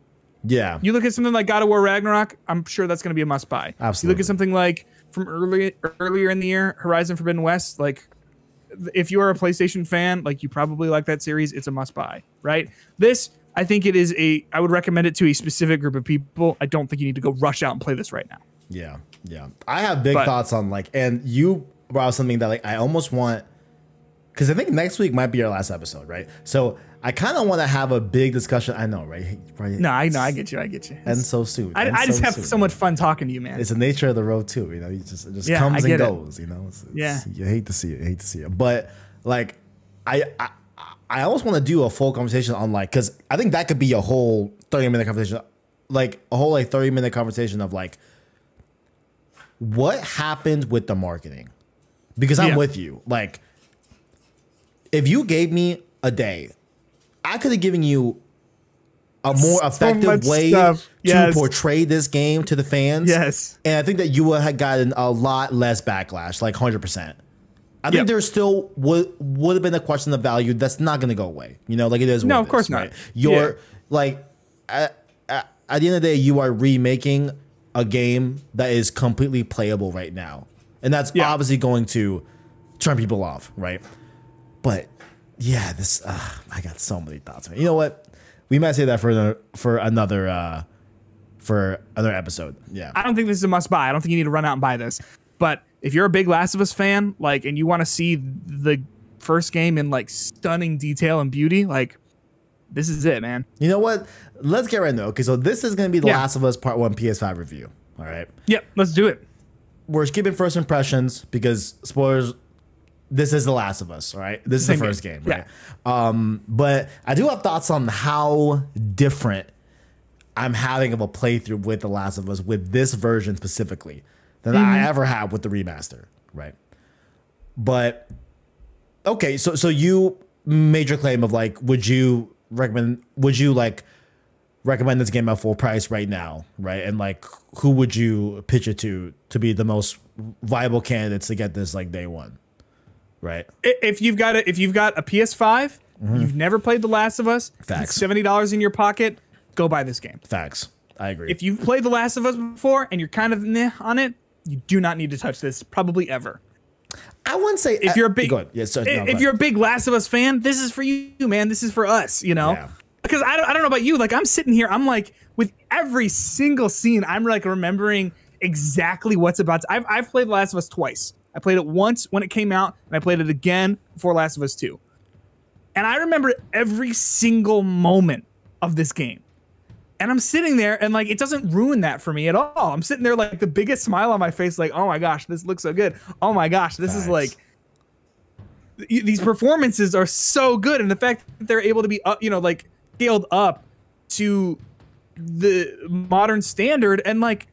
Yeah. You look at something like God of War Ragnarok, I'm sure that's going to be a must buy. Absolutely. You look at something like from earlier in the year, Horizon Forbidden West, like if you are a PlayStation fan, like you probably like that series, it's a must buy, right? This, I think it is I would recommend it to a specific group of people. I don't think you need to go rush out and play this right now. Yeah. Yeah. I have big thoughts on like, and you brought up something that like I almost want, because I think next week might be our last episode, right? So I kind of want to have a big discussion. I know, right? No, I know. I get you. And so soon. I just have so much fun talking to you, man. It's the nature of the road too. You know, it just comes and goes. You know, you hate to see it. But like, I almost want to do a full conversation on like, because I think that could be a whole 30-minute conversation, like a whole like 30-minute conversation of like what happened with the marketing. Because I'm with you. Like, if you gave me a day, I could have given you a more effective way to portray this game to the fans. Yes. And I think that you would have gotten a lot less backlash, like 100%. I think there still would have been a question of value that's not going to go away. You know, like it is. No, of course not. You're like, at the end of the day, you are remaking a game that is completely playable right now. And that's obviously going to turn people off, right? But yeah, this I got so many thoughts, man. You know what? We might say that for another episode. Yeah. I don't think this is a must buy. I don't think you need to run out and buy this. But if you're a big Last of Us fan, like, and you want to see the first game in like stunning detail and beauty, like this is it, man. You know what? Let's get right now. Okay, so this is going to be the Last of Us Part 1 PS5 review. All right. Yep, let's do it. we're skipping first impressions because spoilers. This is The Last of Us, all right? This is the first game, right? Yeah. But I do have thoughts on how different I'm having of a playthrough with The Last of Us with this version specifically than I ever had with the remaster, right? But okay, so you made your claim of like, would you recommend this game at full price right now, right? And like, who would you pitch it to be the most viable candidates to get this like day one? Right. If you've got a PS5, you've never played The Last of Us, Facts. $70 in your pocket, go buy this game. Facts. I agree. If you've played The Last of Us before and you're kind of meh on it, you do not need to touch this probably ever. I wouldn't say if you're a big if you're a big Last of Us fan, this is for you, man. This is for us, you know. Yeah. Because I don't know about you, like I'm sitting here, I'm like with every single scene, I'm like remembering exactly what's about. I've played The Last of Us twice. I played it once when it came out, and I played it again before Last of Us 2. And I remember every single moment of this game. And I'm sitting there, and like it doesn't ruin that for me at all. I'm sitting there like the biggest smile on my face, like, oh my gosh, this looks so good. Oh my gosh, this is like, these performances are so good. And the fact that they're able to be, like scaled up to the modern standard, and like,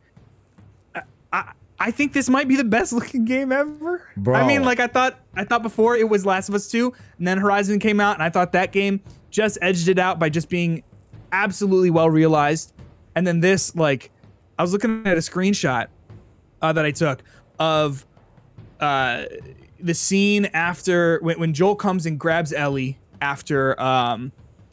I think this might be the best looking game ever. Bro. I mean, like I thought before it was Last of Us 2, and then Horizon came out, and I thought that game just edged it out by just being absolutely well realized. And then this, like, I was looking at a screenshot that I took of the scene after when Joel comes and grabs Ellie after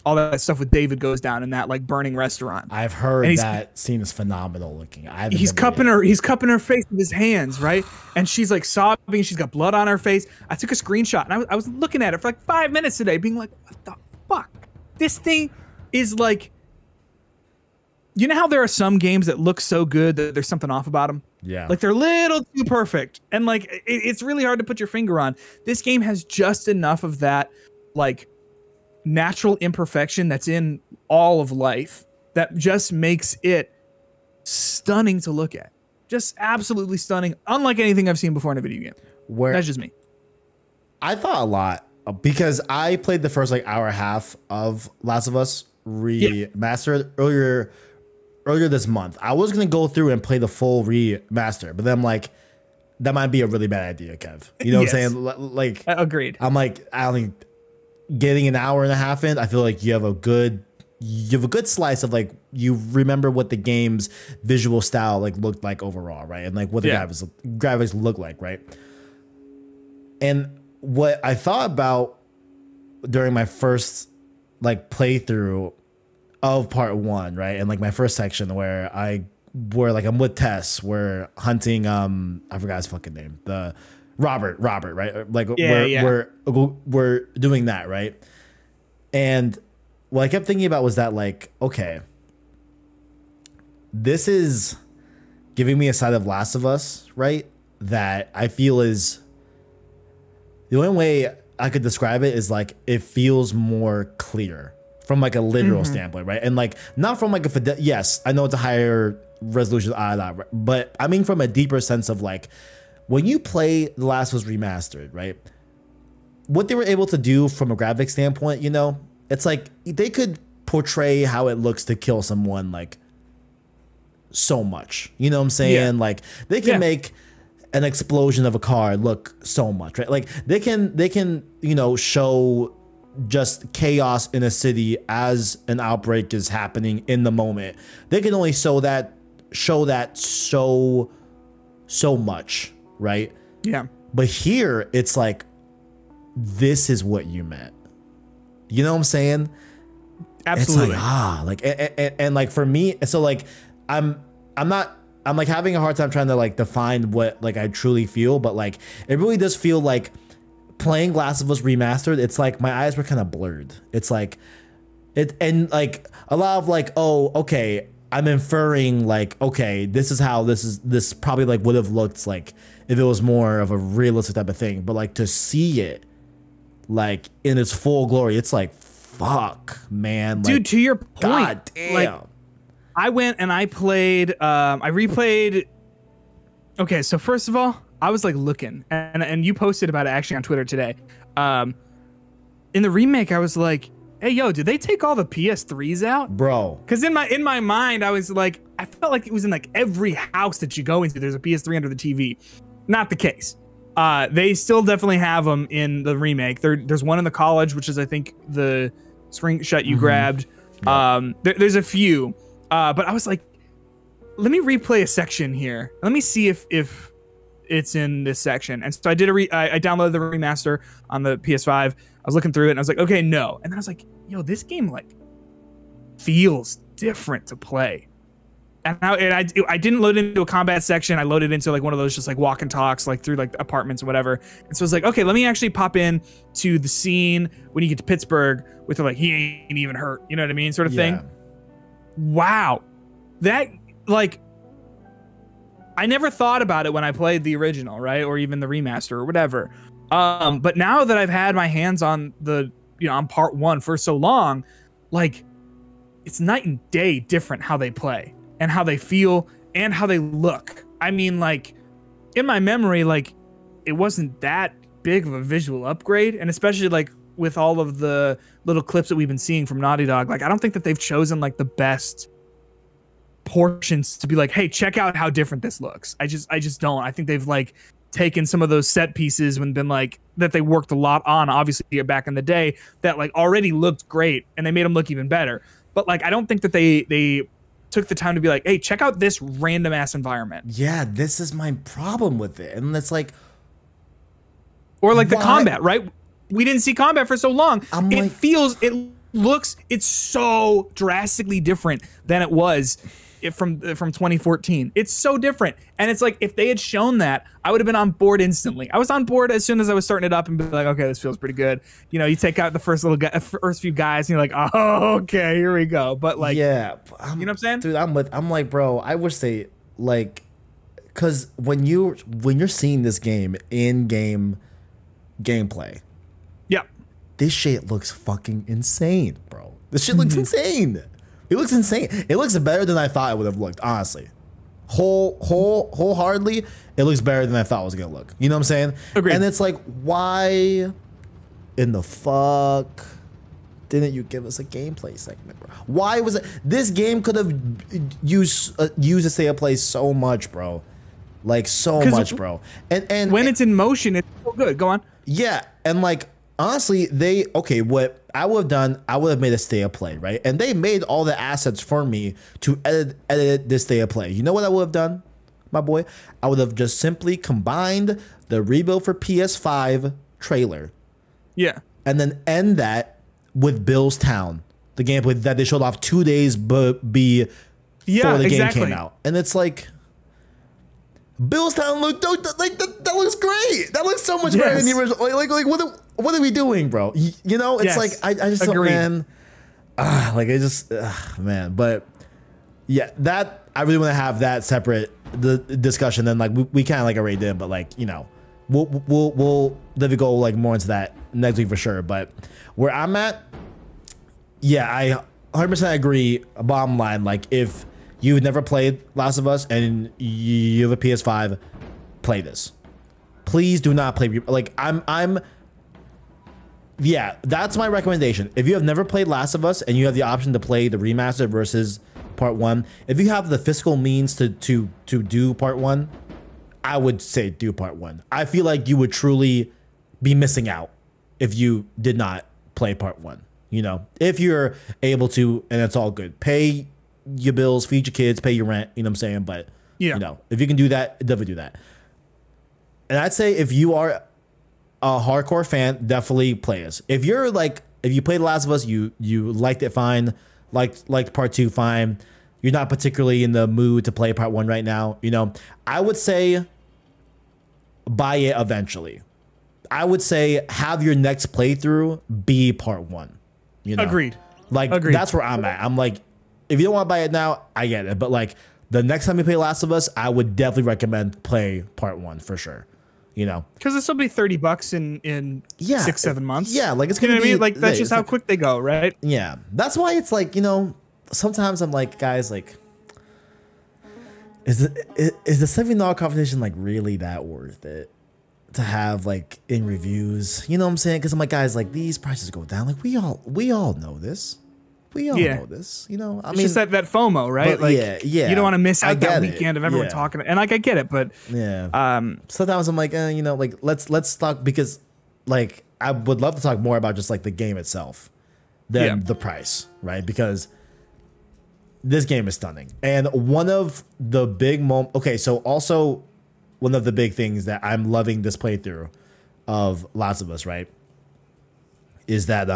all that stuff with David goes down in that like burning restaurant. I've heard that scene is phenomenal looking. He's cupping her face with his hands, right? And she's like sobbing. She's got blood on her face. I took a screenshot and I was looking at it for like 5 minutes today, being like, what the fuck? This thing is like, you know how there are some games that look so good that there's something off about them? Yeah. Like they're a little too perfect. And like, it's really hard to put your finger on. This game has just enough of that, like, natural imperfection that's in all of life that just makes it stunning to look at. Just absolutely stunning. Unlike anything I've seen before in a video game. That's just me. I thought a lot because I played the first like hour and a half of Last of Us remastered earlier this month. I was going to go through and play the full remaster, but then I'm like, that might be a really bad idea, Kev. You know what I'm saying? Like, agreed. I'm like, I don't think getting an hour and a half in, I feel like you have a good slice of like, you remember what the game's visual style like looked like overall, right? And like what the graphics look like, right? And what I thought about during my first like playthrough of part 1, right? And like my first section where I'm with Tess, we're hunting I forgot his fucking name. The Robert, right? Like we're doing that, right? And what I kept thinking about was that like, okay, this is giving me a side of Last of Us, right? That I feel is the only way I could describe it is like it feels more clear from like a literal standpoint, right? And like not from like yes, I know it's a higher resolution, but I mean from a deeper sense of like, when you play The Last of Us Remastered, right? What they were able to do from a graphic standpoint, you know, it's like they could portray how it looks to kill someone like so much. You know what I'm saying? Yeah. Like they can make an explosion of a car look so much, right? Like they can, you know, show just chaos in a city as an outbreak is happening in the moment. They can only show that so much. Right? Yeah. But here it's like, this is what you meant. You know what I'm saying? Absolutely. It's like, and like for me, so like I'm like having a hard time trying to like define what like I truly feel, but like it really does feel like playing Last of Us Remastered, it's like my eyes were kind of blurred. It's like and like a lot of like, oh, okay, I'm inferring like, okay, this is how this probably like would have looked like if it was more of a realistic type of thing. But like to see it like in its full glory, it's like, fuck, man. Like, dude, to your point, God damn. Like, I went and I played, I replayed Okay, so first of all, I was like looking, and you posted about it actually on Twitter today. In the remake, I was like, hey, yo, did they take all the PS3s out? Bro. Because in my mind, I was like, I felt like it was in like every house that you go into, there's a PS3 under the TV. Not the case. They still definitely have them in the remake. There's one in the college, which is, I think, the screenshot you grabbed. Yeah. There's a few. But I was like, let me replay a section here. Let me see if it's in this section. And so I did I downloaded the remaster on the PS5. I was looking through it and I was like, okay, no. And then I was like, yo, this game like feels different to play. And I didn't load into a combat section. I loaded into like one of those just like walk and talks like through like apartments or whatever. And so I was like, okay, let me actually pop in to the scene when you get to Pittsburgh with the like, he ain't even hurt, you know what I mean, sort of thing. Wow. That like, I never thought about it when I played the original, right? Or even the remaster or whatever. But now that I've had my hands on the, on part 1 for so long, like it's night and day different how they play and how they feel and how they look. I mean, like in my memory, like it wasn't that big of a visual upgrade. And especially like with all of the little clips that we've been seeing from Naughty Dog, like I don't think that they've chosen like the best portions to be like, hey, check out how different this looks. I just don't. I think they've like taken some of those set pieces and been like that they worked a lot on, obviously back in the day, that like already looked great and they made them look even better. But like I don't think that they took the time to be like, hey, check out this random ass environment. Yeah, this is my problem with it. And it's like, or like the combat, right? We didn't see combat for so long. It's so drastically different than it was from 2014. It's so different. And it's like, if they had shown that, I would have been on board instantly. I was on board as soon as I was starting it up and be like, okay, this feels pretty good. You take out the first few guys and you're like, oh, okay, here we go. But like, yeah, you know what I'm saying? Dude, I'm like, bro, I wish they like, cause when you're seeing this game in game gameplay, yeah, this shit looks fucking insane, bro. This shit looks insane. It looks insane. It looks better than I thought it would have looked, honestly. Wholeheartedly, it looks better than I thought it was gonna look. You know what I'm saying? Agreed. And it's like, why in the fuck didn't you give us a gameplay segment, bro? Why was it? This game could have used a state of play so much, bro. Like so much, bro. And when it's in motion, it's so good. Go on. Yeah, and like honestly, what I would have done, I would have made a state of play, right? And they made all the assets for me to edit this state of play. You know what I would have done, my boy? I would have just simply combined the rebuild for PS5 trailer. Yeah. And then end that with Bill's Town, the gameplay that they showed off 2 days before the game came out. And it's like, Bill's Town looked like that looks great. That looks so much better than the original. Like what are we doing, bro? You know, it's like I just don't, man. Like I just man. But yeah, that I really want to have that separate the discussion. Then like we kind of like already did, but like we'll maybe go like more into that next week for sure. But where I'm at, yeah, I 100% agree. Bottom line, like if you've never played Last of Us and you have a PS5, play this. Please do not play. Like yeah, that's my recommendation. If you have never played Last of Us and you have the option to play the remaster versus part 1, if you have the fiscal means to do part 1, I would say do part 1. I feel like you would truly be missing out if you did not play part 1. If you're able to, and it's all good. Pay your bills, feed your kids, pay your rent, you know what I'm saying? But if you can do that, definitely do that. And I'd say if you are a hardcore fan, definitely play this. If you're like, if you played The Last of Us, you liked it fine, liked part 2 fine, you're not particularly in the mood to play part 1 right now, I would say buy it eventually. I would say have your next playthrough be part 1. Agreed. Agreed. That's where I'm at. I'm like, if you don't want to buy it now, I get it. But like the next time you play Last of Us, I would definitely recommend play part 1 for sure. Because this will be $30 in 6-7 months. Yeah, like it's gonna be. What I mean? Like that's just how quick they go, right? Yeah, that's why it's like sometimes I'm like, guys, like is the $70 competition like really that worth it to have like in reviews? You know what I'm saying? Because I'm like, guys, like these prices go down. Like we all know this. We all know this. You know, I mean, it's just that FOMO, right? Like, yeah. You don't want to miss out that weekend of everyone talking. And like, I get it, but sometimes I'm like, you know, like let's talk, because like I would love to talk more about just like the game itself than the price, right? Because this game is stunning. And one of the big okay, so also one of the big things that I'm loving this playthrough of Last of Us, right, is that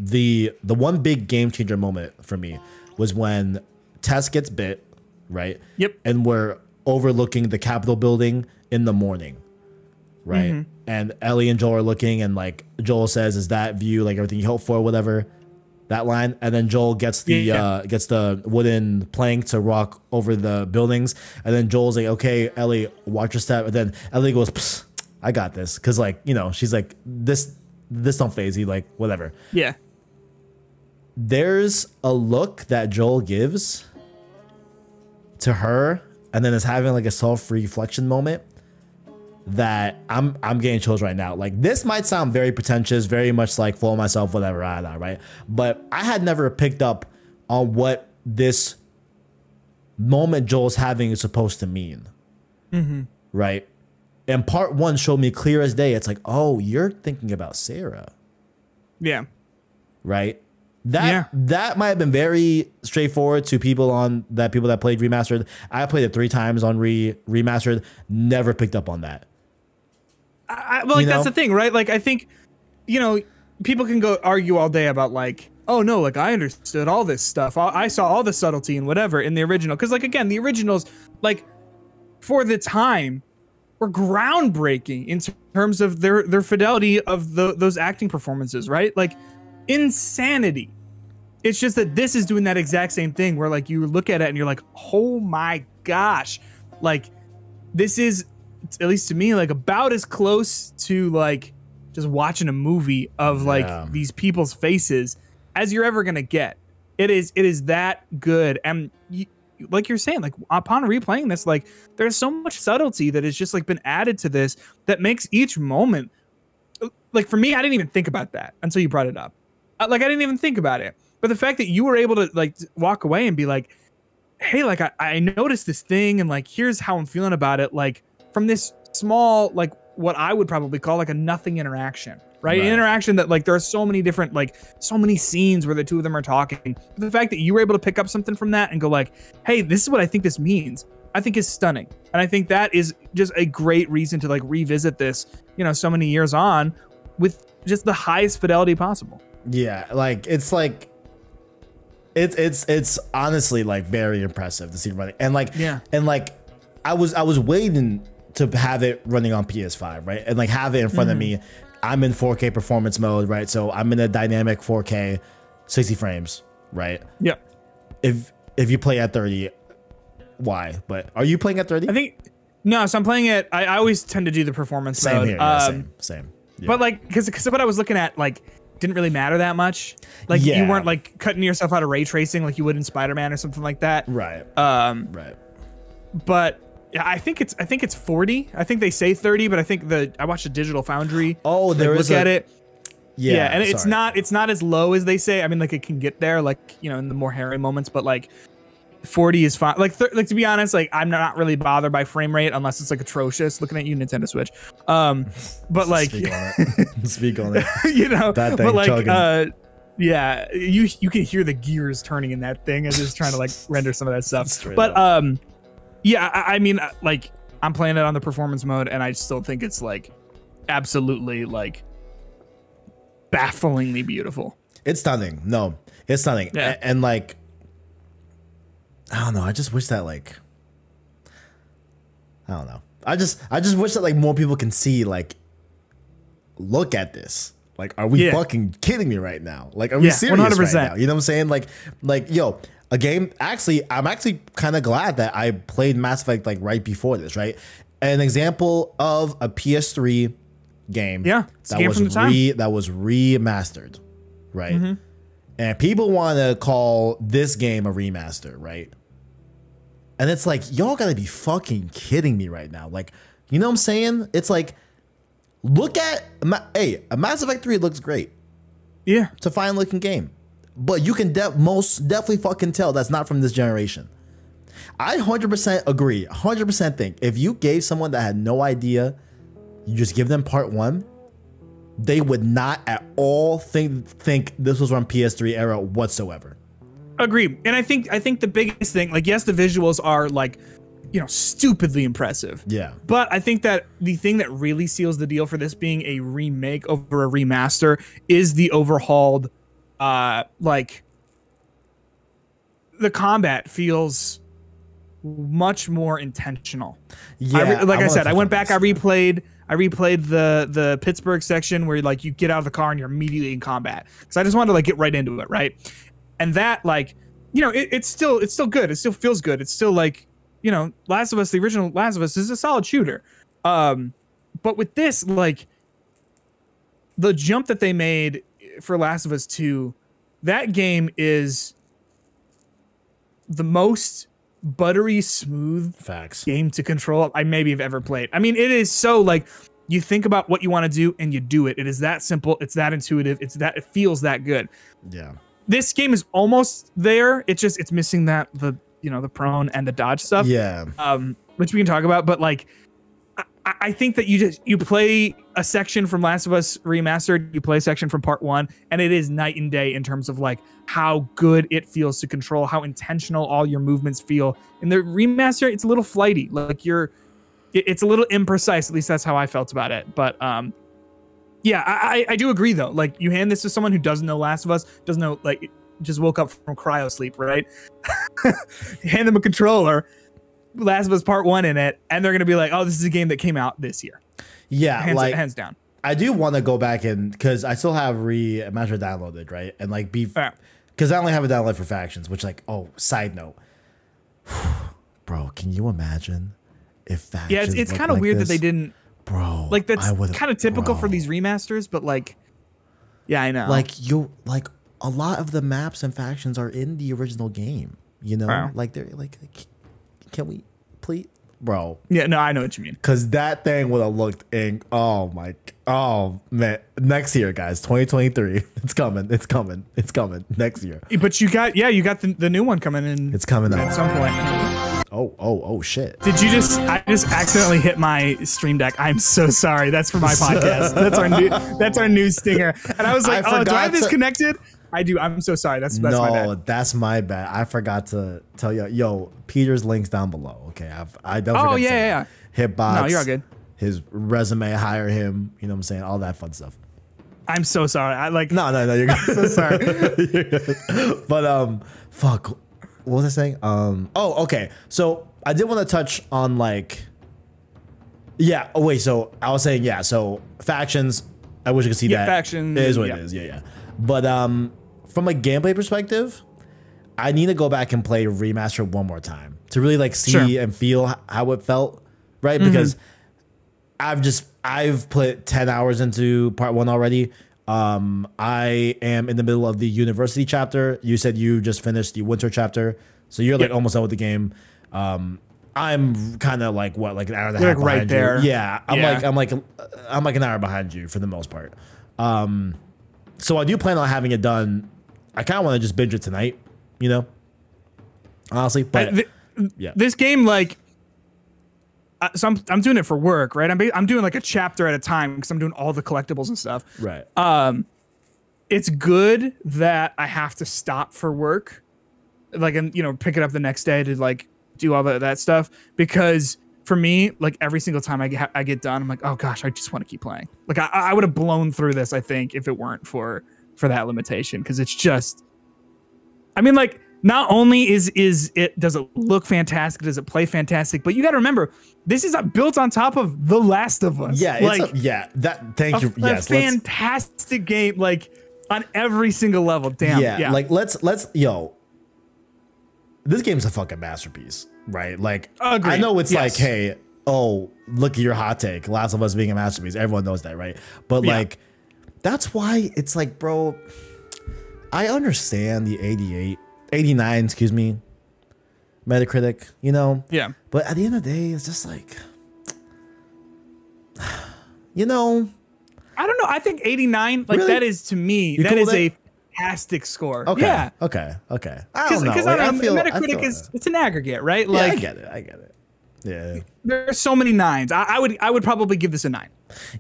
the one big game changer moment for me was when Tess gets bit, right? Yep. And we're overlooking the Capitol building in the morning, right? Mm-hmm. And Ellie and Joel are looking, and like Joel says, "Is that view like everything you hope for?" Whatever, that line. And then Joel gets the wooden plank to walk over the buildings, and then Joel's like, "Okay, Ellie, watch your step." And then Ellie goes, "Psst, I got this," because like, you know, she's like, this don't phase you, like whatever. Yeah. There's a look that Joel gives to her, and then is having like a self-reflection moment that I'm getting chills right now. Like, this might sound very pretentious, very much like full of myself, whatever, right? But I had never picked up on what this moment Joel's having is supposed to mean, right? And part one showed me clear as day. It's like, oh, you're thinking about Sarah, right? That might have been very straightforward to people that played remastered. I played it 3 times on remastered. Never picked up on that. Well, like, that's the thing, right? Like, I think, you know, people can go argue all day about like, oh no, like I understood all this stuff. I saw all the subtlety and whatever in the original. Because like, again, the originals, like for the time, were groundbreaking in terms of their fidelity of those acting performances, right? Like, insanity. It's just that this is doing that exact same thing where like you look at it and you're like, oh my gosh, like this is, at least to me, like about as close to like just watching a movie of like these people's faces as you're ever gonna get. It is that good. And like you're saying, like upon replaying this, like there's so much subtlety that has just like been added to this that makes each moment, like for me, I didn't even think about that until you brought it up. Like I didn't even think about it. But the fact that you were able to like walk away and be like, hey, like I noticed this thing and like here's how I'm feeling about it, like from this small, like what I would probably call like a nothing interaction, right? An interaction that like there are so many different, like so many scenes where the two of them are talking. But the fact that you were able to pick up something from that and go like, hey, this is what I think this means, I think is stunning. And I think that is just a great reason to like revisit this, you know, so many years on with just the highest fidelity possible. Yeah, like it's honestly like very impressive to see running. And like I was waiting to have it running on PS5, right? And like have it in front of me. I'm in 4K performance mode, right? So I'm in a dynamic 4K 60 frames, right? Yep. If you play at 30, why? But are you playing at 30? I think no, so I'm playing it. I always tend to do the performance mode. Here, yeah, same. Yeah. But like because what I was looking at like didn't really matter that much. Like you weren't like cutting yourself out of ray tracing like you would in Spider-Man or something like that. Right. Right. But yeah, I think it's 40. I think they say 30, but I think I watched a Digital Foundry. Oh, there look at it. Yeah, and it's not as low as they say. I mean, like it can get there, like you know, in the more hairy moments, but like 40 is fine. Like to be honest, like I'm not really bothered by frame rate unless it's like atrocious. Looking at you, Nintendo Switch. But like, speak on it. You know, that thing but like, chugging. yeah, you can hear the gears turning in that thing as it's trying to like render some of that stuff. Straight but up. Yeah, I mean, like I'm playing it on the performance mode, and I still think it's like absolutely like bafflingly beautiful. It's stunning. No, it's stunning. Yeah. And like, I don't know. I just wish that like, I don't know. I just wish that like more people can see like, look at this. Like, are we fucking kidding me right now? Like, are we serious 100%. Right now? You know what I'm saying? Like, yo, a game. Actually, I'm actually kind of glad that I played Mass Effect like right before this. Right, an example of a PS3 game. Yeah, that was that was remastered. Right, and people want to call this game a remaster. Right. And it's like, y'all gotta be fucking kidding me right now. Like, you know what I'm saying? It's like, look at, hey, a Mass Effect 3 looks great. Yeah. It's a fine looking game. But you can most definitely fucking tell that's not from this generation. I 100% agree, 100% think if you gave someone that had no idea, you just give them part 1, they would not at all think this was from PS3 era whatsoever. Agreed. And I think the biggest thing, like, yes, the visuals are like, you know, stupidly impressive. Yeah. But I think that the thing that really seals the deal for this being a remake over a remaster is the overhauled, like, the combat feels much more intentional. Yeah. Like I said, I went back, I replayed the Pittsburgh section where, like, you get out of the car and you're immediately in combat. Because I just wanted to, like, get right into it, right? And that, like, you know, it's still good. It still feels good. It's still like, you know, Last of Us, the original Last of Us is a solid shooter. But with this, like, the jump that they made for Last of Us 2, that game is the most buttery smooth game to control I maybe have ever played. I mean, it is so, like, you think about what you want to do and you do it. It is that simple. It's that intuitive. It feels that good. Yeah. This game is almost there. It's missing that, the prone and the dodge stuff. Yeah. Which we can talk about, but, like, I think that you play a section from Last of Us Remastered, you play a section from Part 1, and it is night and day in terms of, like, how good it feels to control, how intentional all your movements feel. In the remaster, it's a little flighty. Like, it's a little imprecise. At least that's how I felt about it. But yeah, I do agree, though. Like, you hand this to someone who doesn't know Last of Us, doesn't know, like, just woke up from cryo sleep, right? Hand them a controller, Last of Us Part 1 in it, and they're gonna be like, "Oh, this is a game that came out this year." Yeah, hands down. I do want to go back and, because I still have Remaster downloaded, right? And, like, because I only have it downloaded for Factions, which, like, oh, side note, bro, can you imagine if Factions? Yeah, it's kind of weird that they didn't, bro. Like, that's kind of typical for these remasters, but, like, yeah, I know. Like a lot of the maps and Factions are in the original game. You know, like, they're like, can we please, bro? Yeah, no, I know what you mean. Because that thing would have looked in. Oh man, next year, guys, 2023, it's coming next year. But you got the new one coming in. It's coming at some point. Oh shit! I just accidentally hit my Stream Deck. I'm so sorry. That's for my podcast. That's our new stinger. And I was like, do I have this connected? I do. I'm so sorry. That's my bad. That's my bad. I forgot to tell you. Yo, Peter's links down below. Okay, I don't. Oh yeah. Hitbox. No, you're all good. His resume, hire him. You know what I'm saying? All that fun stuff. I'm so sorry. No, you're good. I'm so sorry. You're good. But fuck. What was I saying? Oh, okay. So I did want to touch on, like, yeah. Oh wait. So I was saying, yeah. So Factions. I wish you could see that. Faction. It is what it is. Yeah. But from a gameplay perspective, I need to go back and play Remastered one more time to really, like, see and feel how it felt, right? Because I've put 10 hours into Part 1 already. I am in the middle of the university chapter. You said you just finished the winter chapter, so you're like almost done with the game. I'm kind of like, what, like an hour and a half behind right there. You. Yeah, I'm like an hour behind you for the most part. So I do plan on having it done. I kind of want to just binge it tonight, you know, honestly. But yeah, this game, like, so I'm doing it for work, right? I'm doing, like, a chapter at a time because I'm doing all the collectibles and stuff. Right. It's good that I have to stop for work, like, and, you know, pick it up the next day to, like, do all that stuff, because for me, like, every single time I get done, I'm like, oh gosh, I just want to keep playing. Like, I would have blown through this, I think, if it weren't for that limitation, because it's just, I mean, like, not only does it look fantastic, does it play fantastic, but you got to remember, this is built on top of The Last of Us. Yeah, like, thank you. Yes, a fantastic game, like, on every single level. Damn. Yeah. Like, let's this game's a fucking masterpiece, right? Like, agreed. I know it's like, hey, oh, look at your hot take, Last of Us being a masterpiece. Everyone knows that, right? But like, that's why it's like, bro, I understand the 89, Metacritic, you know? Yeah. But at the end of the day, it's just like, you know. I don't know. I think 89, like Really? that is to me, You that cool is with a it? fantastic score. Okay. Yeah. Okay. Okay. Because I don't know, Metacritic is. it's an aggregate, right? Yeah, Like I get it. I get it. Yeah. there's so many nines. I would probably give this a 9.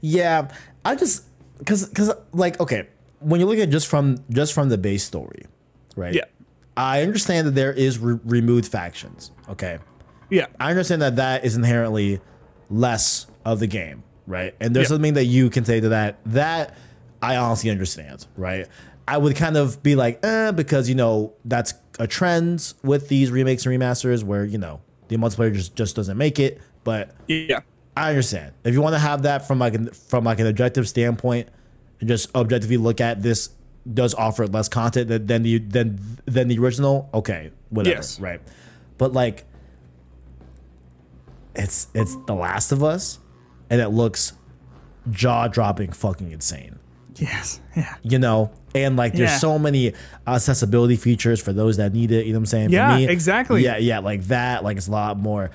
Yeah. I just because like, okay, when you look at just from the base story, right? Yeah. I understand that there is removed factions. Okay. Yeah. I understand that that is inherently less of the game, right? And there's Yeah. something that you can say to that I honestly understand, right? I would kind of be like, because, you know, that's a trend with these remakes and remasters where, you know, the multiplayer just doesn't make it. But Yeah. I understand. If you want to have that from like an objective standpoint and just objectively look at this does offer less content than the original, okay, whatever, Yes. right? But like it's The Last of Us and it looks jaw-dropping fucking insane. Yes. Yeah. You know, and like there's Yeah. so many accessibility features for those that need it, you know what I'm saying? Yeah, For me, exactly. Yeah, like that, like it's a lot more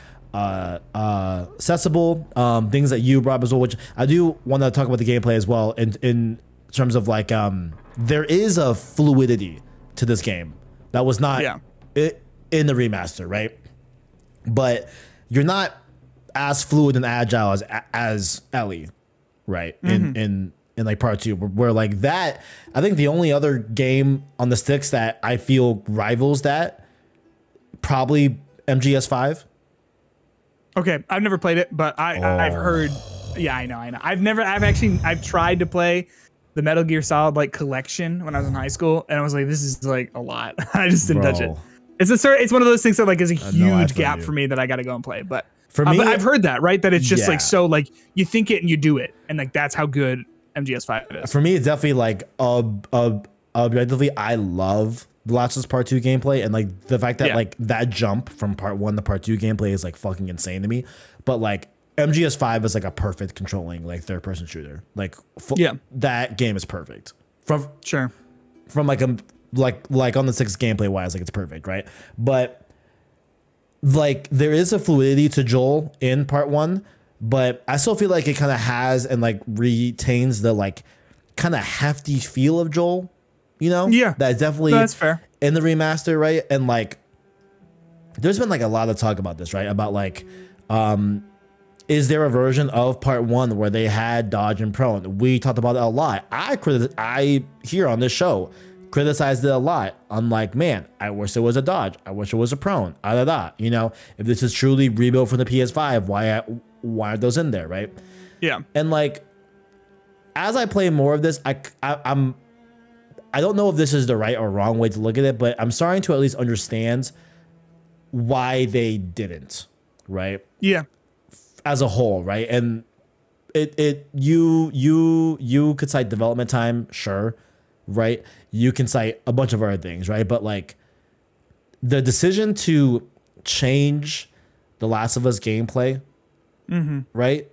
accessible. Things that you brought up as well, which I do want to talk about the gameplay as well in terms of like there is a fluidity to this game that was not Yeah. in the remaster, right? But you're not as fluid and agile as Ellie, right? In like part 2, where like that, I think the only other game on the sticks that I feel rivals that probably MGS5. Okay, I've never played it, but I've heard. Yeah, I know. I've tried to play the Metal Gear Solid like collection when I was in high school, and I was like, this is like a lot. I just didn't touch it. It's one of those things that like is a huge gap for me that I got to go and play. But for me, but I've heard that, right? That it's just Yeah. like so like you think it and you do it, and like that's how good MGS5 is. For me, it's definitely like objectively, I love The Last of Us Part 2 gameplay, and like the fact that like that jump from Part 1 to Part 2 gameplay is like fucking insane to me. But like MGS5 is like a perfect controlling like third person shooter. Like that game is perfect from like like on the 6 gameplay wise, like it's perfect, right? But like there is a fluidity to Joel in Part 1. But I still feel like it kind of has and like retains the like kind of hefty feel of Joel, you know? Yeah. That's definitely that's fair. In the remaster, right? And like there's been like a lot of talk about this, right? About like is there a version of Part 1 where they had dodge and prone? We talked about it a lot. I here on this show criticized it a lot. I'm like, man, I wish there was a dodge. I wish there was a prone. You know, if this is truly rebuilt from the PS5, why are those in there, right? Yeah. And like, as I play more of this, I don't know if this is the right or wrong way to look at it, but I'm starting to at least understand why they didn't, right? Yeah. As a whole, right? And you could cite development time, sure, right? You can cite a bunch of other things, right? But like the decision to change The Last of Us gameplay, right?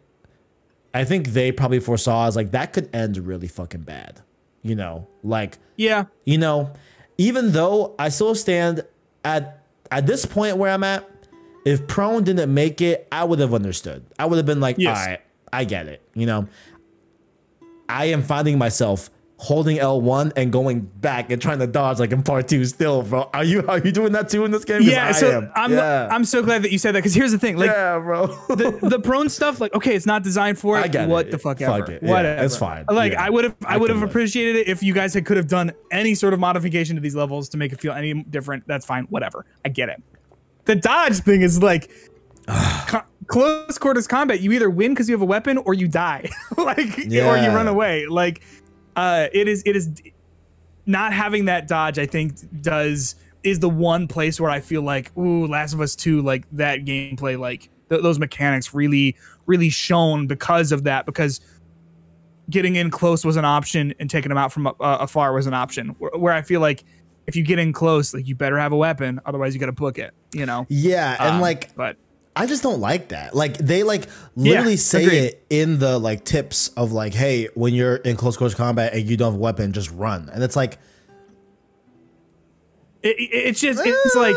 I think they probably foresaw as like that could end really fucking bad, you know? Like, yeah, you know, even though I still stand at this point where I'm at, if prone didn't make it, I would have understood. I would have been like, all right, I get it. You know, I am finding myself holding L1 and going back and trying to dodge like in Part 2 still, bro. Are you doing that too in this game? Yeah, I'm so glad that you said that, because here's the thing, like, yeah, bro, the prone stuff, like, okay, it's not designed for it. I get what it. the fuck Fuck ever. it. Whatever. Yeah, it's fine. Like, yeah. I would have appreciated it if you guys could have done any sort of modification to these levels to make it feel any different. That's fine. Whatever. I get it. The dodge thing is like close quarters combat. You either win because you have a weapon or you die, like, or you run away. Like, it is not having that dodge, I think, is the one place where I feel like, ooh, Last of Us 2, like that gameplay, like those mechanics really shone because of that, because getting in close was an option and taking them out from afar was an option, where I feel like if you get in close, like, you better have a weapon, otherwise you got to book it, you know? Yeah. And like, but I just don't like that. Like, they like literally say it in the like tips of like, hey, when you're in close quarters combat and you don't have a weapon, just run. And it's like, it's like,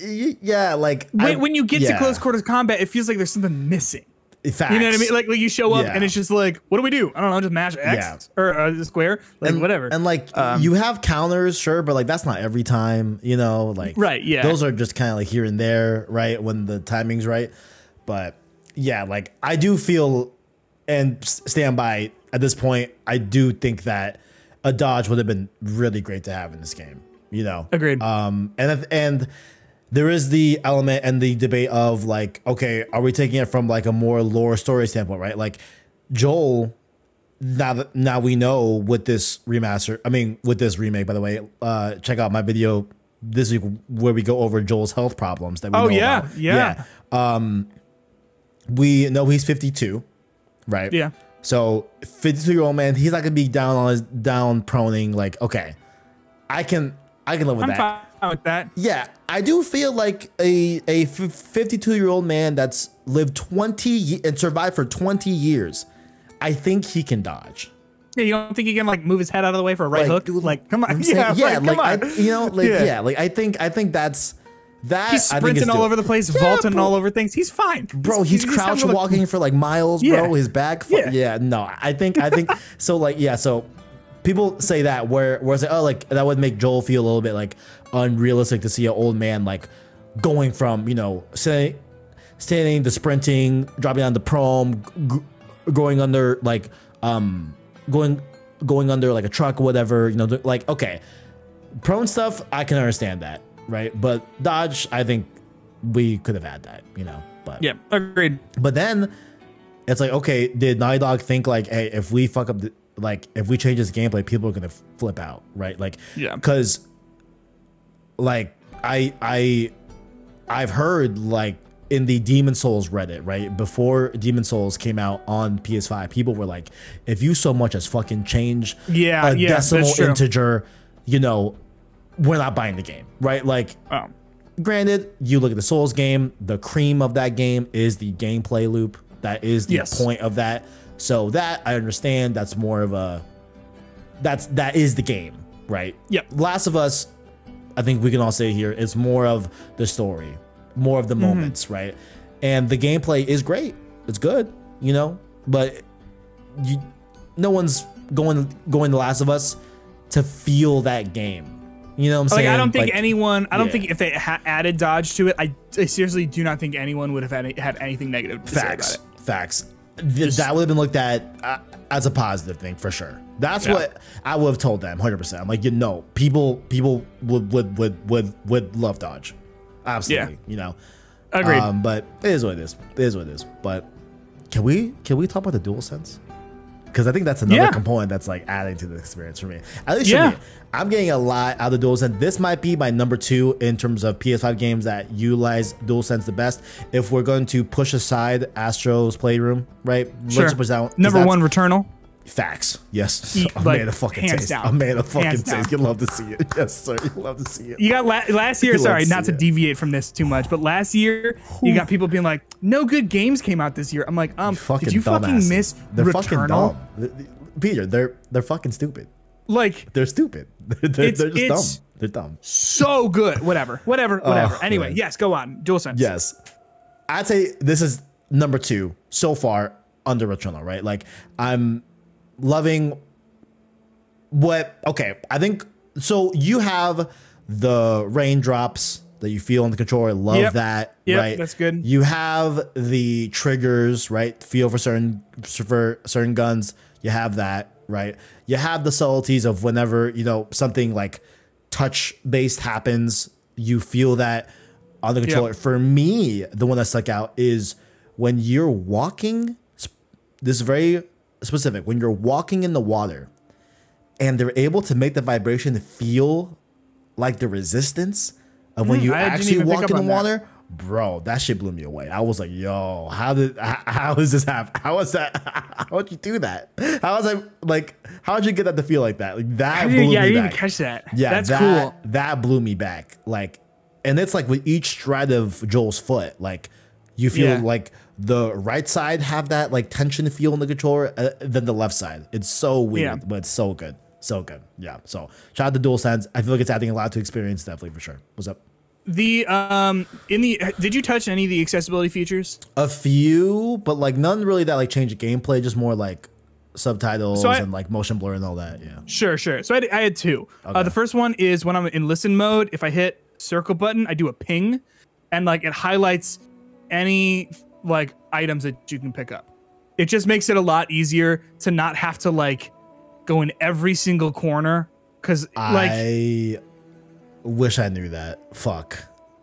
yeah, like when you get to close quarters combat, it feels like there's something missing. Facts. You know what I mean? Like you show up and it's just like, what do we do? I don't know, just mash X or square, like whatever. And like you have counters, sure, but like that's not every time, you know, like right, yeah. Those are just kind of like here and there, right, when the timing's right. But yeah, like I do feel and stand by at this point. I do think that a dodge would have been really great to have in this game. You know, agreed. And there is the element and the debate of like, okay, are we taking it from like a more lore story standpoint, right? Like Joel, now we know with this remaster, I mean, with this remake, by the way, check out my video this week where we go over Joel's health problems that we know about. Yeah. We know he's 52, right? Yeah. So 52-year-old man, he's not gonna be down on his down proning. Like, okay, I can live with that. I'm fine with that. Yeah, I do feel like a 52-year-old man that's lived 20 and survived for 20 years. I think he can dodge. Yeah, you don't think he can like move his head out of the way for a right hook? Dude, like, come on. I think that's that. He's sprinting all over the place, vaulting all over things. He's fine, bro. He's crouch walking for like miles, bro. His back. No, I think so. Like, yeah, so. People say that where it's like, oh, like that would make Joel feel a little bit like unrealistic to see an old man like going from, you know, standing to sprinting, dropping down the prone, going under like going under like a truck or whatever, you know, like, okay, prone stuff I can understand that, right? But dodge, I think we could have had that, you know. But yeah, agreed. But then it's like, okay, did Naughty Dog think like, hey, if we fuck up like if we change this gameplay, people are gonna flip out, right? Like, yeah, because like I've heard like in the Demon Souls Reddit, right, before Demon Souls came out on PS5, people were like, if you so much as fucking change a decimal integer, you know, we're not buying the game, right? Like, granted, you look at the Souls game, the cream of that game is the gameplay loop. That is the point of that. So that I understand. That's more of a that is the game, right? Yep. Last of Us, I think we can all say here, it's more of the story, more of the moments, right? And the gameplay is great. It's good, you know, but no one's going to Last of Us to feel that game. You know what I'm saying? Like, I don't think anyone. I don't think if they added dodge to it, I seriously do not think anyone would have had anything negative to say about it. Facts. That would have been looked at as a positive thing for sure. That's what I would have told them 100%. I'm like, you know, people would love dodge, absolutely. You know, agreed. But it is what it is. It is what it is. But can we talk about the DualSense? Because I think that's another component that's like adding to the experience for me. At least for me, I'm getting a lot out of the DualSense. This might be my number 2 in terms of PS5 games that utilize DualSense the best. If we're going to push aside Astro's Playroom, right? Sure. Number 1, Returnal. Facts. Yes. A man of fucking taste. A man of fucking taste. You'd love to see it. Yes, sir. You'd love to see it. You got last year. Sorry, not to deviate from this too much, but last year you got people being like, "No good games came out this year." I'm like, did you fucking miss Returnal? Fucking dumb. Peter, they're fucking stupid. Like, they're stupid. They're just dumb. They're dumb. So good. Whatever. Anyway, man. Yes. Go on. DualSense. Yes. I'd say this is number 2 so far under Returnal. Right. Like, I'm loving I think so. You have the raindrops that you feel in the controller. Love that. Right. That's good. You have the triggers, right? Feel for certain guns. You have that, right? You have the subtleties of whenever, you know, something like touch based happens, you feel that on the controller. For me, the one that stuck out is when you're walking. This is very specific. When you're walking in the water and they're able to make the vibration feel like the resistance of when you actually walk in the water, bro, that shit blew me away. I was like, yo, how does this happen? How'd you do that? How'd you get that to feel like that? Like, that blew me back. I didn't catch that. Yeah, that's cool. That blew me back. Like, and it's like with each stride of Joel's foot, like you feel like the right side have that like tension feel in the controller, than the left side. It's so weird, but it's so good. So good. Yeah. So shout out to DualSense. I feel like it's adding a lot to experience, definitely, for sure. What's up? Did you touch any of the accessibility features? A few, but like none really that like change the gameplay. Just more like subtitles and like motion blur and all that. Yeah. Sure. So I had two. Okay. The first one is when I'm in listen mode. If I hit circle button, I do a ping, and like it highlights any like items that you can pick up. It just makes it a lot easier to not have to like go in every single corner. Cause like I wish I knew that. Fuck.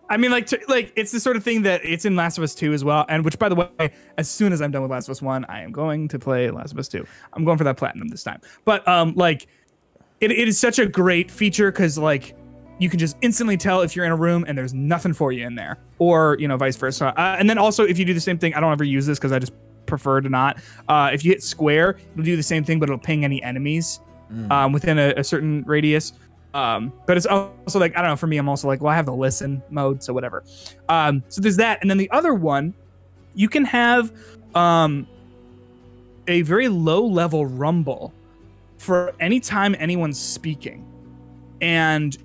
I mean, like it's the sort of thing that it's in Last of Us 2 as well. And which, by the way, as soon as I'm done with Last of Us 1, I am going to play Last of Us 2. I'm going for that platinum this time. But like, it is such a great feature because like you can just instantly tell if you're in a room and there's nothing for you in there, or you know, vice versa. And then also, if you do the same thing, I don't ever use this because I just prefer to not. If you hit square, it'll do the same thing, but it'll ping any enemies within a certain radius. But it's also like, I don't know, for me, I'm also like, well, I have the listen mode, so whatever. So there's that. And then the other one, you can have a very low level rumble for any time anyone's speaking. And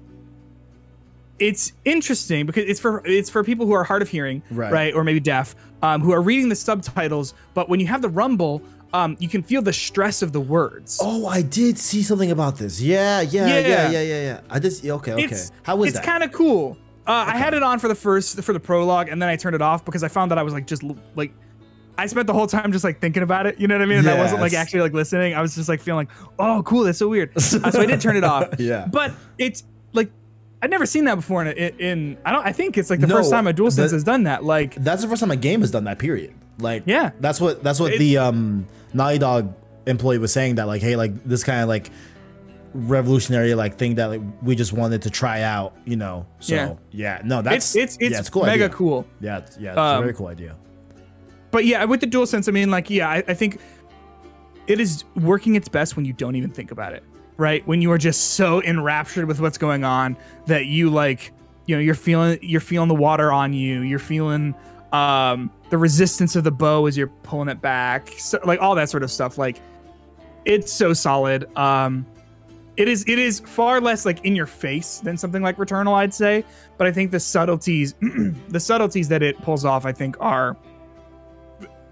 it's interesting because it's for people who are hard of hearing, right? Or maybe deaf, who are reading the subtitles. But when you have the rumble, you can feel the stress of the words. Oh, I did see something about this. Yeah. I did. Okay. How was that? It's kind of cool. I had it on for the prologue, and then I turned it off because I found that I was like just like I spent the whole time just like thinking about it. You know what I mean? And I wasn't like actually like listening. I was just like feeling like, oh, cool, that's so weird. So I did turn it off. Yeah. But it's like I'd never seen that before I think it's like the first time a DualSense has done that. Like that's the first time a game has done that. Period. Like that's what the Naughty Dog employee was saying, that like, hey, like this kind of like revolutionary like thing that like we just wanted to try out, you know. So no, that's it's cool, mega idea. Cool. Yeah, it's a very cool idea. But yeah, with the DualSense, I mean, like, I think it is working its best when you don't even think about it, right? When you are just so enraptured with what's going on that you like, you know, you're feeling the water on you, you're feeling the resistance of the bow as you're pulling it back, so like all that sort of stuff. Like it's so solid. It is far less like in your face than something like Returnal, I'd say, but I think the subtleties that it pulls off, I think, are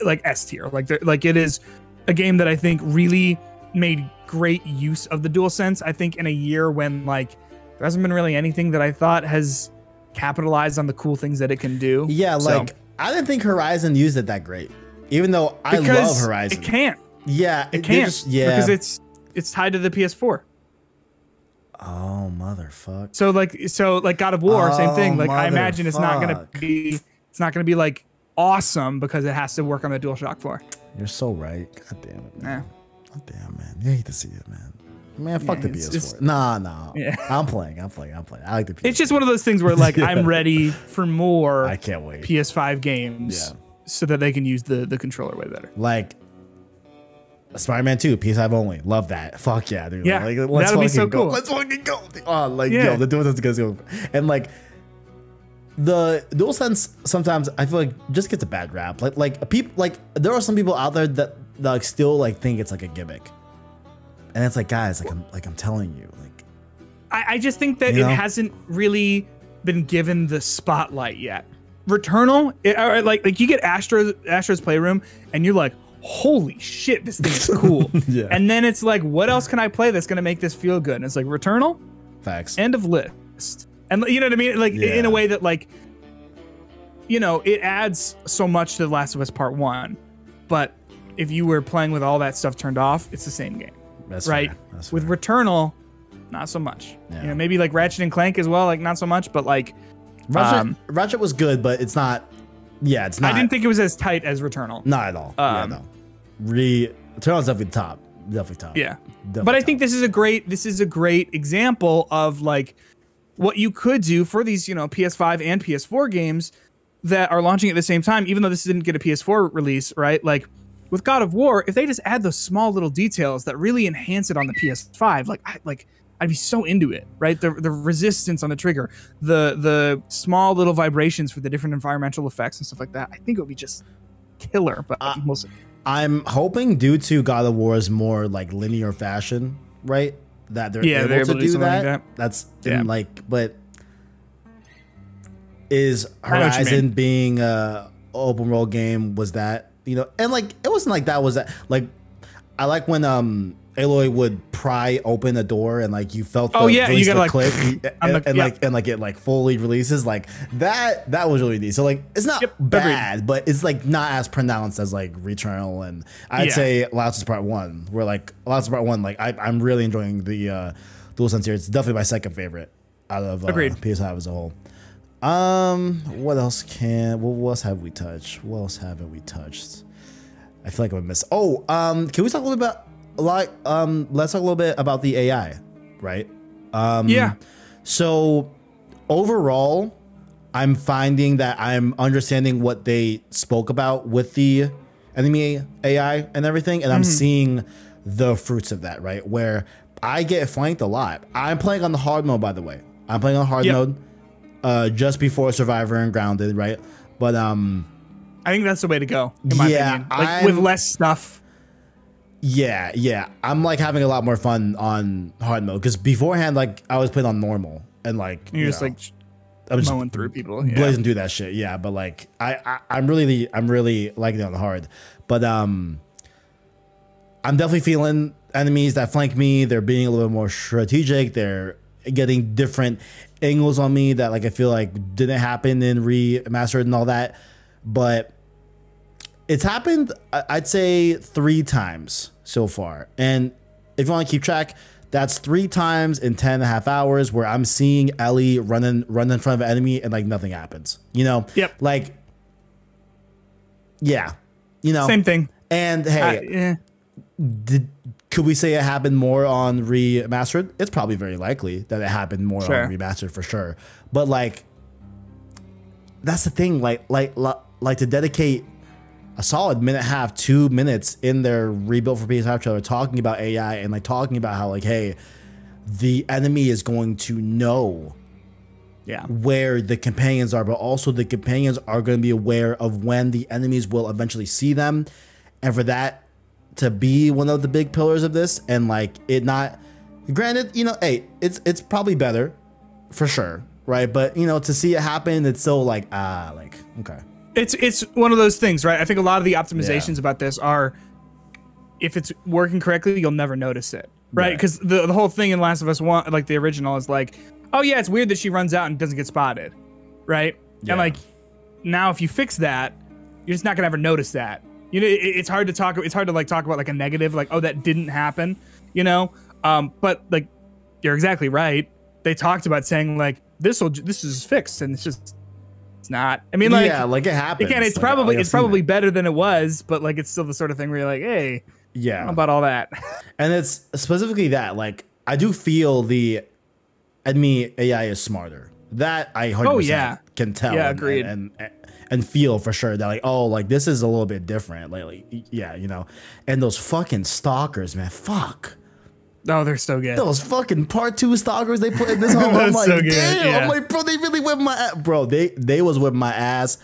like S tier. Like it is a game that I think really made great use of the DualSense. I think in a year when like there hasn't been really anything that I thought has capitalized on the cool things that it can do. Yeah, like I didn't think Horizon used it that great, even though I love Horizon. It can't. Yeah, it can't. Because it's tied to the PS4. Oh motherfucker. So like God of War, same thing. Like I imagine it's not gonna be like awesome because it has to work on the DualShock 4. You're so right. God damn it, man. God damn, man. You hate to see it, man. Man, fuck the PS4. Nah. Yeah. I'm playing. I like the PS4. It's just one of those things where like I'm ready for more. I can't wait. PS5 games so that they can use the controller way better. Like Spider-Man 2, PS5 only. Love that. Fuck yeah, dude. Yeah, like, that'll be so go. cool. Let's fucking go. Oh, like yo, the DualSense goes go. And like the DualSense sometimes I feel like just gets a bad rap. Like people, like there are some people out there that like still like think it's like a gimmick. And it's like, guys, like I'm telling you, like I just think that it hasn't really been given the spotlight yet. Returnal, like you get Astro's Playroom, and you're like, holy shit, this thing is cool. And then it's like, what else can I play that's gonna make this feel good? And it's like Returnal, facts, end of list. And you know what I mean? Like in a way that like, you know, it adds so much to The Last of Us Part 1, but if you were playing with all that stuff turned off, it's the same game. That's right. That's with Returnal, not so much. You know, maybe like Ratchet and Clank as well, like not so much, but like Ratchet was good, but it's not. Yeah, it's not. I didn't think it was as tight as Returnal. Not at all. No. Returnal's definitely top. Definitely top. Yeah. But I think this is a great example of like what you could do for these, you know, PS5 and PS4 games that are launching at the same time, even though this didn't get a PS4 release, right? Like with God of War, if they just add those small little details that really enhance it on the PS5, I'd be so into it, right? The resistance on the trigger, the small little vibrations for the different environmental effects and stuff like that. I think it would be just killer. But I'm hoping, due to God of War's more like linear fashion, right, that they're able to do that. That's like, but is Horizon being a open world game was that, you know, and like it wasn't like that was that like I like when Aloy would pry open a door and like you felt the you gotta like click and like it like fully releases like that was really neat. So like it's not bad, but it's like not as pronounced as like Returnal and I'd say Last of Us Part 1, where like Last of Us Part 1 like I'm really enjoying the DualSense here. It's definitely my second favorite out of PS5 as a whole. What else have we touched? What else haven't we touched? I feel like I'm missing. Can we talk a little bit let's talk a little bit about the AI, right? So overall, I'm finding that I'm understanding what they spoke about with the enemy AI and everything, and I'm seeing the fruits of that, right? Where I get flanked a lot. I'm playing on the hard mode, by the way. I'm playing on hard mode, just before Survivor and Grounded, right? But I think that's the way to go, in my opinion. Like with less stuff. Yeah. I'm like having a lot more fun on hard mode because beforehand, like I was playing on normal and like you're just like I'm just mowing through people, blazing through that shit. Yeah, but like I'm really liking it on the hard. But I'm definitely feeling enemies that flank me. They're being a little bit more strategic. They're getting different angles on me that like I feel like didn't happen in remastered and all that. But it's happened, I'd say 3 times so far. And if you want to keep track, that's 3 times in 10.5 hours where I'm seeing Ellie run in front of an enemy and like nothing happens. You know? Yep. Like, yeah. You know? Same thing. And hey, could we say it happened more on remastered? It's probably very likely that it happened more on remastered for sure. But like, that's the thing. Like to dedicate a solid minute and a half, 2 minutes in their rebuild for PS5 trailer talking about AI and like talking about how like, hey, the enemy is going to know where the companions are, but also the companions are going to be aware of when the enemies will eventually see them. And for that to be one of the big pillars of this, and like it not, granted, you know, hey, it's probably better for sure, right? But you know, to see it happen, it's so like okay. It's one of those things, right? I think a lot of the optimizations about this are, if it's working correctly, you'll never notice it, right? Because the whole thing in Last of Us 1, like the original, is like, oh yeah, it's weird that she runs out and doesn't get spotted, right? And like now, if you fix that, you're just not gonna ever notice that. You know, it's hard to talk. It's hard to like talk about like a negative, like, oh, that didn't happen, you know. But like, you're exactly right. They talked about saying like this is fixed, and it's not. I mean, like, like it happens. Again, it's like, probably better than it was, but like it's still the sort of thing where you're like, hey, how about all that? And it's specifically that, like, I do feel the enemy AI is smarter. That I 100% can tell. Yeah, agreed. And feel for sure that like, oh, like this is a little bit different lately. Yeah, you know. And those fucking stalkers, man. Fuck. Oh, they're so good. Those fucking part 2 stalkers they put in this home. I'm like, so damn. I'm like, bro, they really whipped my ass. Bro, they was whipping my ass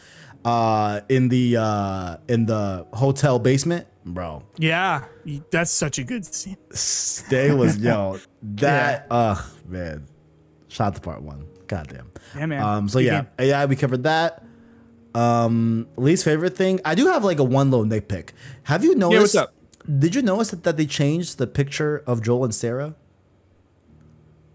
in the hotel basement, bro. Yeah. That's such a good scene. They was that man. Shot to part 1. Goddamn. Yeah, man. So yeah, AI, we covered that. Least favorite thing, I do have like a one little nitpick. Have you noticed? Yeah, what's up? Did you notice that they changed the picture of Joel and Sarah?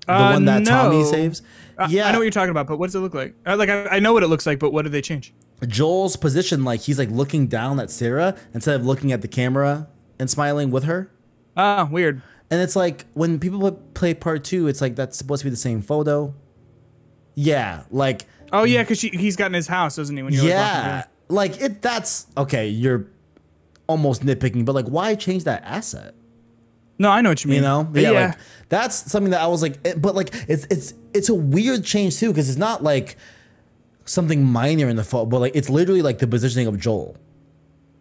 The one that Tommy saves? Yeah, I know what you're talking about, but what does it look like? Like I know what it looks like, but what did they change? Joel's position, like he's like looking down at Sarah instead of looking at the camera and smiling with her. Oh, weird. And it's like when people play part 2, it's like that's supposed to be the same photo. Yeah, like. Oh yeah, because he's got in his house, doesn't he? When you're like it. That's okay. You're almost nitpicking, but like, why change that asset? No, I know what you mean. You know, like that's something that I was like, but like it's a weird change too, because it's not like something minor in the photo, but like it's literally like the positioning of Joel.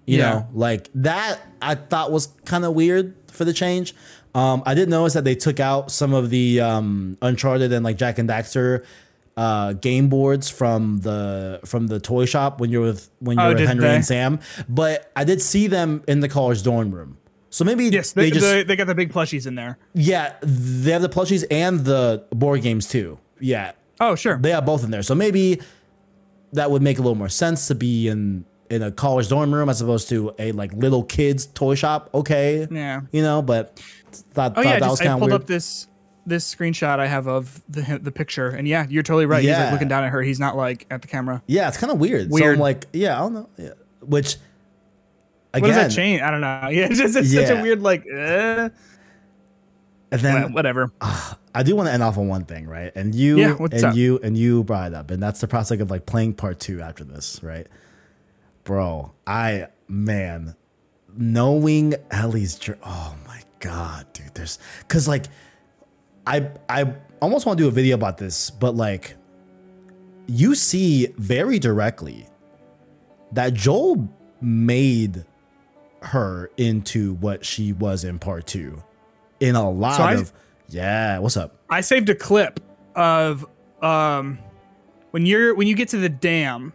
You know, like that I thought was kind of weird for the change. I did notice that they took out some of the Uncharted and like Jack and Daxter game boards from the toy shop when you're with Henry and Sam, but I did see them in the college dorm room. So maybe they got the big plushies in there. Yeah, they have the plushies and the board games too. Yeah. Oh, sure. They have both in there. So maybe that would make a little more sense to be in a college dorm room as opposed to a like little kids toy shop. Okay. Yeah. You know, but thought yeah, that was kind I of pulled weird. up this screenshot I have of the picture, and yeah, you're totally right. He's like looking down at her. He's not like at the camera. Yeah, it's kind of weird. So I'm like, yeah, I don't know. Yeah. Which again, what does that change? I don't know. Yeah, it's just such a weird like. And then whatever. I do want to end off on one thing, right? And you you brought it up, and that's the prospect of like playing part 2 after this, right? Bro, knowing Ellie's oh my god, dude, because like I almost want to do a video about this, but like you see very directly that Joel made her into what she was in part 2 in a lot of what's up? I saved a clip of when you get to the dam.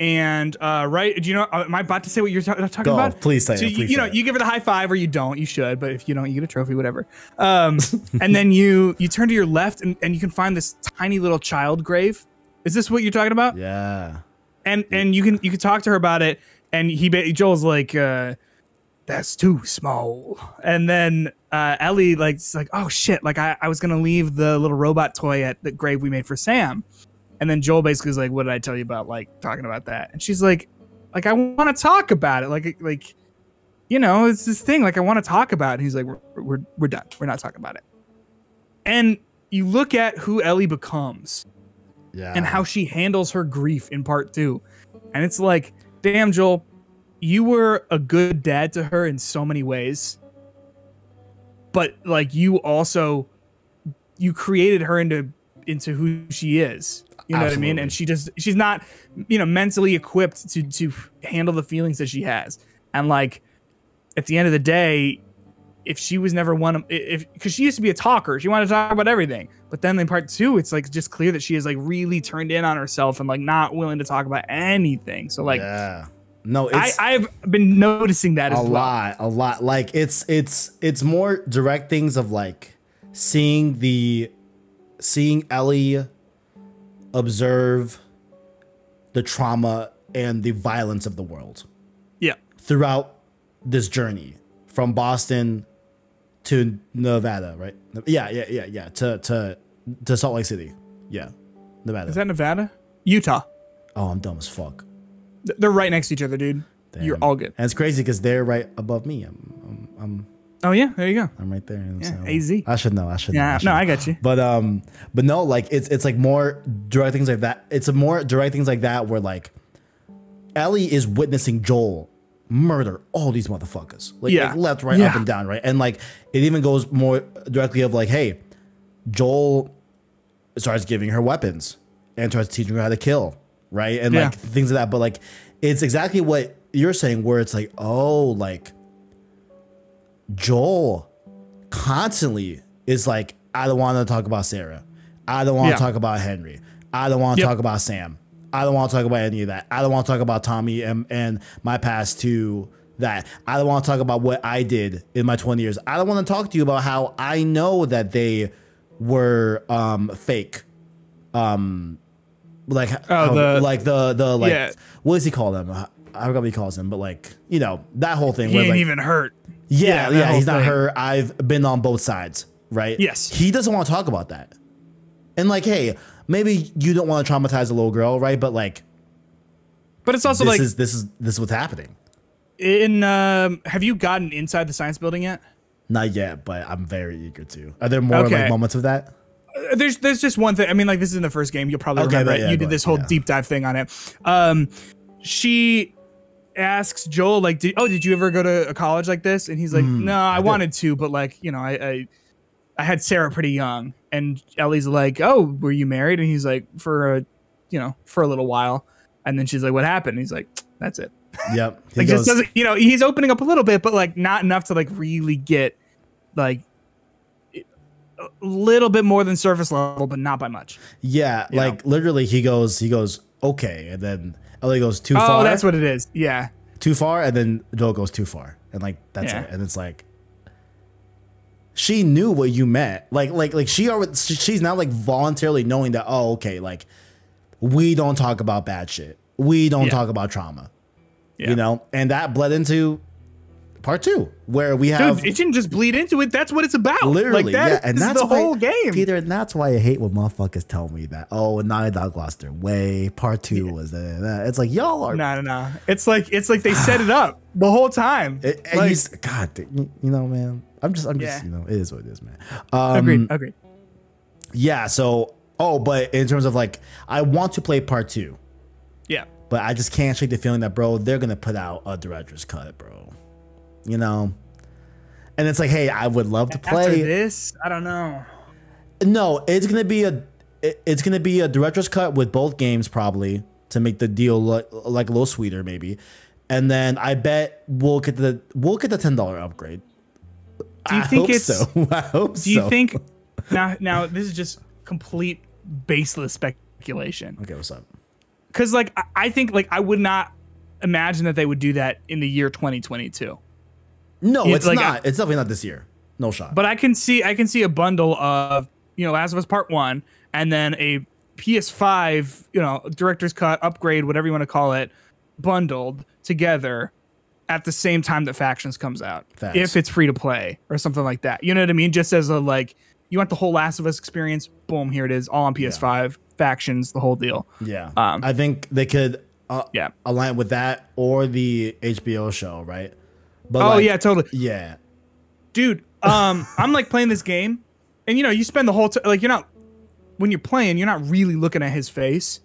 And right, do you know? Am I about to say what you're talking about? Please say so it. Please you know, you give it a high five, or you don't. You should, but if you don't, you get a trophy, whatever. And then you turn to your left, and you can find this tiny little child grave. Is this what you're talking about? Yeah. And you can talk to her about it, and Joel's like, "That's too small." And then Ellie is like, "Oh shit! Like I was gonna leave the little robot toy at the grave we made for Sam." And then Joel basically is like, "What did I tell you about like talking about that?" And she's like I want to talk about it. Like, you know, it's this thing. Like I want to talk about it. And he's like, we're done. We're not talking about it. And you look at who Ellie becomes, and how she handles her grief in part 2, and it's like, damn, Joel, you were a good dad to her in so many ways, but like you created her into who she is. You know what I mean? And she's not, you know, mentally equipped to handle the feelings that she has. And like, at the end of the day, if she was never because she used to be a talker, she wanted to talk about everything. But then in part 2, it's like just clear that she is like really turned in on herself and like not willing to talk about anything. So like, no, I've been noticing that a lot. Like it's more direct things of like seeing Ellie observe the trauma and the violence of the world. Yeah. Throughout this journey from Boston to Nevada, right? Yeah. To Salt Lake City. Yeah. Nevada. Is that Nevada? Utah. Oh, I'm dumb as fuck. They're right next to each other, dude. Damn. You're all good. And it's crazy because they're right above me. Oh yeah, there you go. I'm right there. Yeah, so AZ. I should know. No, I got you. But no, like it's like more direct things like that. It's a more direct things like that where like Ellie is witnessing Joel murder all these motherfuckers, like left, right, up and down, right, and like it even goes more directly of like, hey, Joel starts giving her weapons and starts teaching her how to kill, right, and like things like that. But like it's exactly what you're saying, where it's like, oh, like Joel constantly is like, I don't want to talk about Sarah. I don't want to talk about Henry. I don't want to talk about Sam. I don't want to talk about any of that. I don't want to talk about Tommy and my past to that. I don't want to talk about what I did in my 20 years. I don't want to talk to you about how I know that they were fake. Like what does he call them? I forgot what he calls them, but like, you know, that whole thing. He where ain't like, even hurt. Yeah, he's not her. I've been on both sides, right? Yes. He doesn't want to talk about that. And like, hey, maybe you don't want to traumatize a little girl, right? But like, but it's also this is what's happening. Have you gotten inside the science building yet? Not yet, but I'm very eager to. Are there more like moments of that? There's just one thing. I mean, like, this is in the first game. You'll probably remember it. You did this whole deep dive thing on it. She asks Joel, like, did you ever go to a college like this? And he's like, no, I wanted to, but like, you know, I had Sarah pretty young. And Ellie's like, oh, were you married? And he's like, for a little while. And then she's like, what happened? And he's like, that's it. Yep. Like, just doesn't, you know, he's opening up a little bit, but like not enough to like really get like a little bit more than surface level, but not by much. Yeah. Like literally he goes, okay. And then Ellie goes too far. Oh, that's what it is. Yeah. Too far. And then Joel goes too far. And like, that's it. And it's like, she knew what you meant. Like she's now like voluntarily knowing that, oh, okay, like we don't talk about bad shit. We don't talk about trauma. You know, and that bled into part 2, where we have. Dude, it didn't just bleed into it. That's what it's about. Literally, like, and that's the whole game. Peter, and that's why I hate when motherfuckers tell me that. Oh, Naughty Dog lost their way. Part 2 was that. It's like y'all are. No. It's like they set it up the whole time. God, you know, man. I'm just, you know, it is what it is, man. Agreed. Yeah. So, but in terms of like, I want to play part 2. Yeah. But I just can't shake the feeling that, bro, they're gonna put out a director's cut, bro. You know, and it's like, hey, I would love to play after this. I don't know. No, it's gonna be a director's cut with both games, probably, to make the deal like a little sweeter, maybe. And then I bet we'll get the $10 upgrade. Do you think it's so? I hope so. Do you think now this is just complete baseless speculation? Okay, what's up? Because like I think like I would not imagine that they would do that in the year 2022. No, it's like, not. It's definitely not this year. No shot. But I can see a bundle of, you know, Last of Us Part 1 and then a PS5, you know, director's cut, upgrade, whatever you want to call it, bundled together at the same time that Factions comes out. Facts. If it's free to play or something like that. You know what I mean? Just as a like, you want the whole Last of Us experience, boom, here it is, all on PS5, Factions, the whole deal. Yeah. I think they could align with that or the HBO show, right? But yeah, totally. Yeah. Dude, I'm like playing this game and you know, you spend the whole time, like when you're playing, you're not really looking at his face.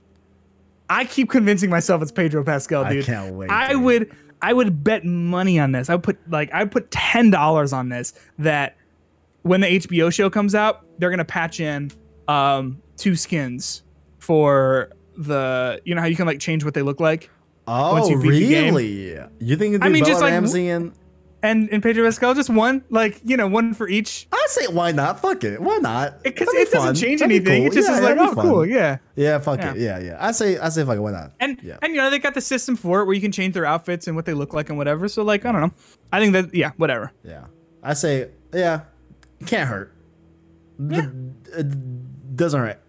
I keep convincing myself it's Pedro Pascal, dude. I can't wait. I would bet money on this. I would put $10 on this that when the HBO show comes out, they're going to patch in 2 skins for the, you know how you can like change what they look like? Oh, really? You think it'd be Bella Ramsey and Pedro Pascal, just one, like, you know, one for each? I say why not? Fuck it. Why not? Because it doesn't change anything. Cool. It just is like, oh, cool. Yeah. Yeah, fuck it. Yeah. I say fuck it. Why not? And you know, they got the system for it where you can change their outfits and what they look like and whatever. So like, I don't know. I think that, whatever. Yeah. I say, can't hurt. Yeah. It doesn't hurt.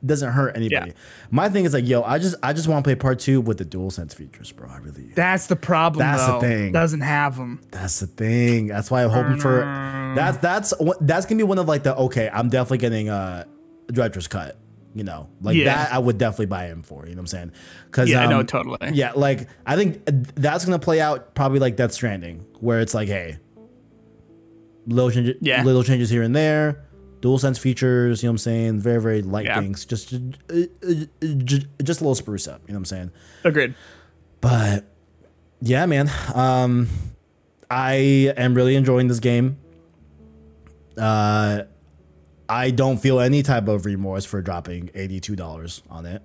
Doesn't hurt anybody. My thing is like, yo, I just want to play part 2 with the DualSense features, bro. I really. That's the problem. That's though. the thing. Doesn't have them. That's the thing. That's why I'm hoping for. That's gonna be one of like the I'm definitely getting a director's cut. You know, like that I would definitely buy him for. You know what I'm saying? Because no, totally. Yeah, like I think that's gonna play out probably like Death Stranding, where it's like, hey, little changes here and there. DualSense features, you know what I'm saying? Very, very light things. Just a little spruce up, you know what I'm saying? Agreed. But yeah, man. I am really enjoying this game. I don't feel any type of remorse for dropping $82 on it.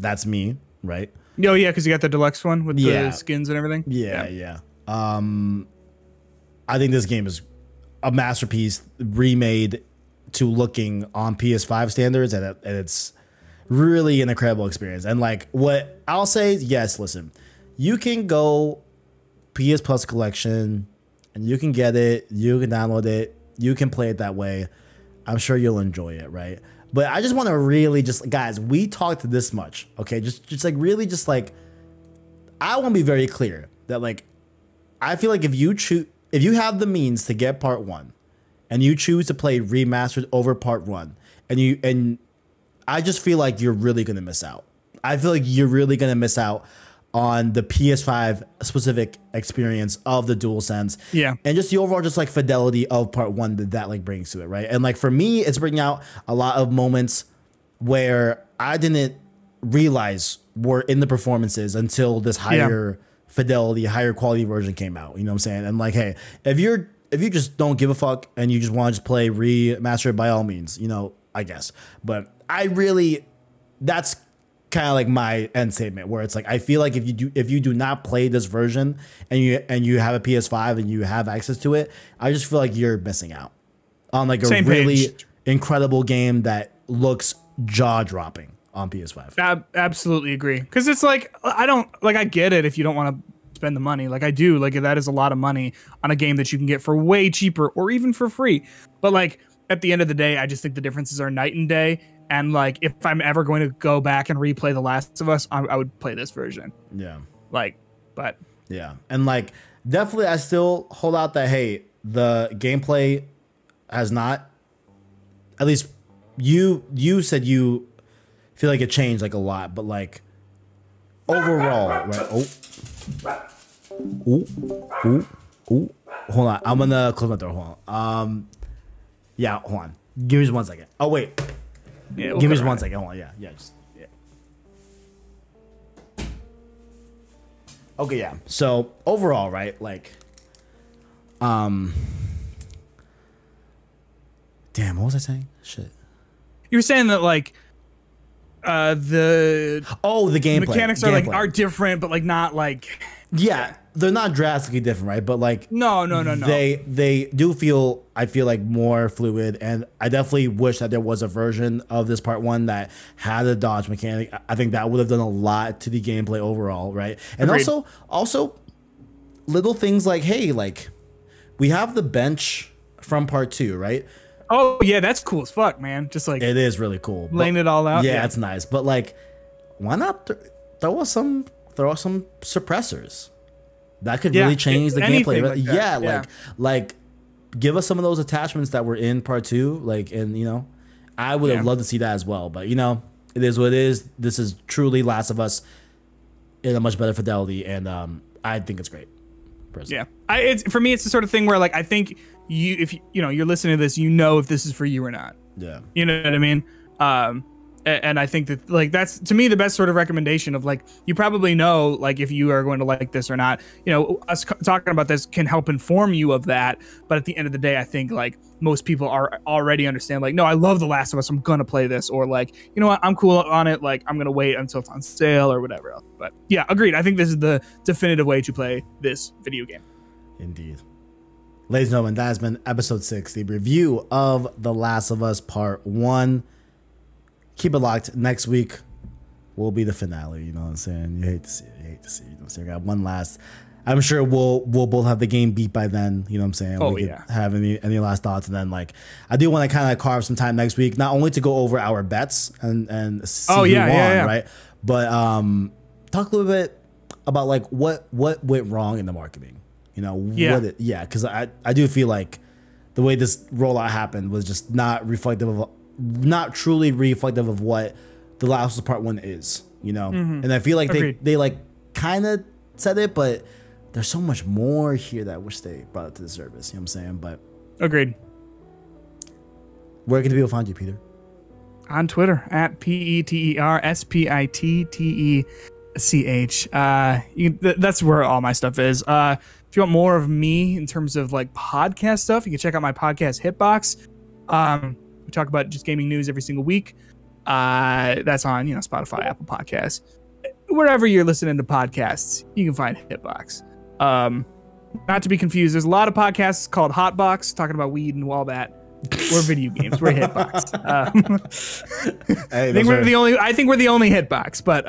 That's me, right? Oh yeah, because you got the deluxe one with the skins and everything. Yeah. I think this game is a masterpiece remade to looking on PS5 standards, and it's really an incredible experience. And like what I'll say is, yes, listen, you can go PS Plus collection and you can get it, you can download it, you can play it that way. I'm sure you'll enjoy it, right? But I just want to really guys, we talked this much, okay? Just like really just like, I want to be very clear that like, I feel like if you have the means to get part 1, and you choose to play remastered over part 1, and I just feel like you're really gonna miss out. I feel like you're really gonna miss out on the PS5 specific experience of the DualSense. Yeah. And just the overall just like fidelity of part 1 that like brings to it, right? And like for me, it's bringing out a lot of moments where I didn't realize were in the performances until this higher fidelity, higher quality version came out. You know what I'm saying? And like, hey, if you just don't give a fuck and you just want to just play remastered, by all means, you know, I guess. But that's kind of like my end statement, where it's like, I feel like if you do not play this version and you have a PS5 and you have access to it, I just feel like you're missing out on like a really incredible game that looks jaw-dropping on PS5. Absolutely agree. Because it's like, I get it if you don't want to spend the money, like I do, like that is a lot of money on a game that you can get for way cheaper or even for free. But like at the end of the day, I just think the differences are night and day. And like, if I'm ever going to go back and replay The Last of Us, I would play this version. Yeah. Like, but yeah, and like definitely, I still hold out that hey, the gameplay has not. At least you said you feel like it changed like a lot, but like overall, right? Oh, hold on, I'm gonna close my door. Hold on. Yeah, hold on. Give me just 1 second. Oh wait. yeah, Give me just 1 second. Hold on. Yeah. Just yeah. Okay, yeah. So overall, right? Like, damn, what was I saying? Shit. You were saying that like, the gameplay mechanics are different, but like not like. Yeah, they're not drastically different, right? But like, No. They do feel, I feel like, more fluid, and I definitely wish that there was a version of this part 1 that had a dodge mechanic. I think that would have done a lot to the gameplay overall, right? And Agreed. also little things like, hey, like we have the bench from part 2, right? Oh yeah, that's cool as fuck, man. Just like It is really cool. laying it all out. Yeah, it's nice. But like, why not throw us some suppressors? That could really change the gameplay. Like that. Yeah, like give us some of those attachments that were in part 2. Like, and you know, I would have loved to see that as well. But you know, it is what it is. This is truly Last of Us in a much better fidelity, and I think it's great. Personally. Yeah, for me, it's the sort of thing where like I think if you're listening to this, you know if this is for you or not. Yeah, you know what I mean. And I think that like that's to me the best sort of recommendation of like you probably know like if you are going to like this or not. You know, us talking about this can help inform you of that. But at the end of the day, I think like most people are already understand like, no, I love The Last of Us, I'm gonna play this, or like, you know what, I'm cool on it, like I'm gonna wait until it's on sale or whatever else. But yeah, agreed. I think this is the definitive way to play this video game. Indeed. Ladies and gentlemen, that has been episode 6, the review of The Last of Us Part 1. Keep it locked. Next week will be the finale. You know what I'm saying? You hate to see it. You know what I'm saying? I got one last. I'm sure we'll both have the game beat by then. You know what I'm saying? Oh, we yeah. Have any last thoughts? And then like, I do want to kind of carve some time next week, not only to go over our bets and see who won, right? But talk a little bit about like what went wrong in the marketing. You know, because I do feel like the way this rollout happened was just not truly reflective of what The Last of Us Part 1 is, you know? And I feel like they like kind of said it, but there's so much more here that I wish they brought it to the surface, you know what I'm saying? But agreed. Where can the people find you, Peter? On Twitter at PETERSPITTECH. That's where all my stuff is. If you want more of me in terms of like podcast stuff, you can check out my podcast Hitbox. We talk about just gaming news every single week. That's on Spotify, Apple Podcasts, wherever you're listening to podcasts. You can find Hitbox. Not to be confused, there's a lot of podcasts called Hotbox talking about weed and all that. We're video games. We're Hitbox. I think we're the only Hitbox. But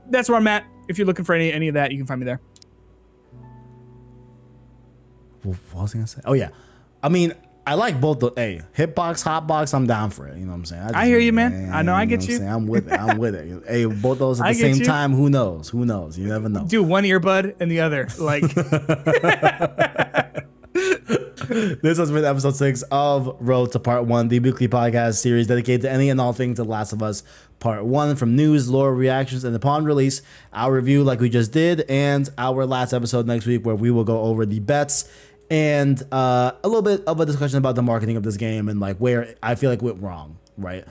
that's where I'm at. If you're looking for any of that, you can find me there. What was I gonna say? Oh yeah, I mean, I like both the Hitbox, Hotbox. I'm down for it. You know what I'm saying? I hear you, man. I know. I get you. I'm with it. I'm with it. Hey, both those at the same time. Who knows? Who knows? You never know. Do one earbud and the other. Like. This has been episode 6 of Road to Part 1, the weekly podcast series dedicated to any and all things The Last of Us Part 1, from news, lore, reactions, and upon release, our review like we just did, and our last episode next week where we will go over the bets and a little bit of a discussion about the marketing of this game and like where I feel like it went wrong, right?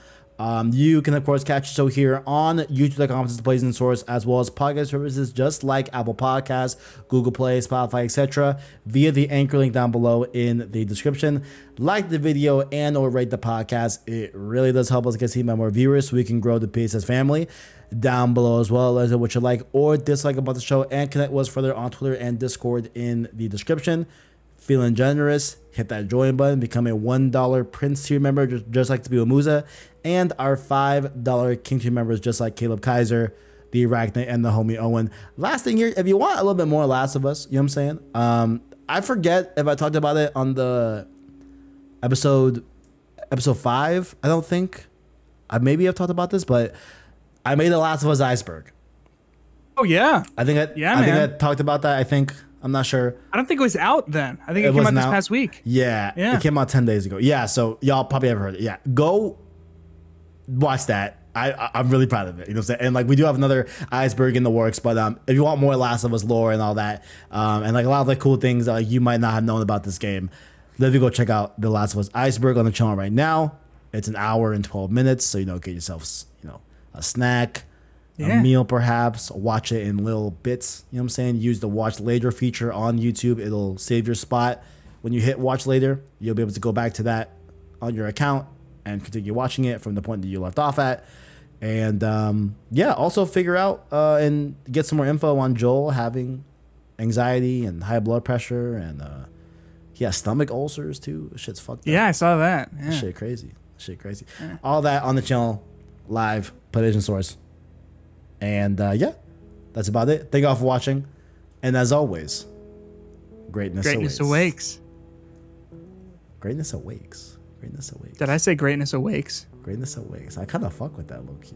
You can of course catch the show here on youtube.com/blazing source, as well as podcast services just like Apple Podcasts, Google Play, Spotify, etc. via the anchor link down below in the description. Like the video and or rate the podcast. It really does help us get seen by more viewers so we can grow the PSS family. Down below as well as what you like or dislike about the show, and connect with us further on Twitter and Discord in the description. Feeling generous, hit that join button, become a $1 Prince tier member just like Tabio Musa, and our $5 King tier members just like Caleb Kaiser, the Arachnid, and the homie Owen. Last thing here, if you want a little bit more Last of Us, you know what I'm saying? I forget if I talked about it on the episode 5, I don't think. I maybe have talked about this, but I made The Last of Us Iceberg. Oh yeah. I think I talked about that. I think I'm not sure. I don't think it was out then. I think it came out this past week. Yeah, it came out 10 days ago. Yeah, so y'all probably haven't heard it. Yeah, go watch that. I'm really proud of it. You know what I'm saying? And like we do have another Iceberg in the works, but if you want more Last of Us lore and all that, and like a lot of the cool things that you might not have known about this game, let me go check out The Last of Us Iceberg on the channel right now. It's an hour and 12 minutes, so get yourself a snack. A meal perhaps, watch it in little bits, you know what I'm saying? Use the watch later feature on YouTube. It'll save your spot. When you hit watch later, you'll be able to go back to that on your account and continue watching it from the point that you left off at. And also figure out and get some more info on Joel having anxiety and high blood pressure and he has stomach ulcers too. Shit's fucked up. Yeah, I saw that. Yeah. Shit crazy. Yeah. All that on the channel live, PlayStation Source. And that's about it. Thank you all for watching. And as always, greatness awakes. Greatness awakes. Greatness awakes. Did I say greatness awakes? Greatness awakes. I kind of fuck with that low key.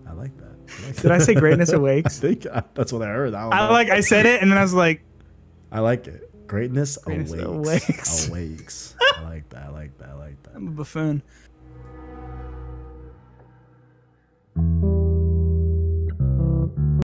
I like that. Did I say greatness awakes? I think that's what I heard. I said it and then I was like, I like it. Greatness awakes. Awakes. I like that. I'm a buffoon.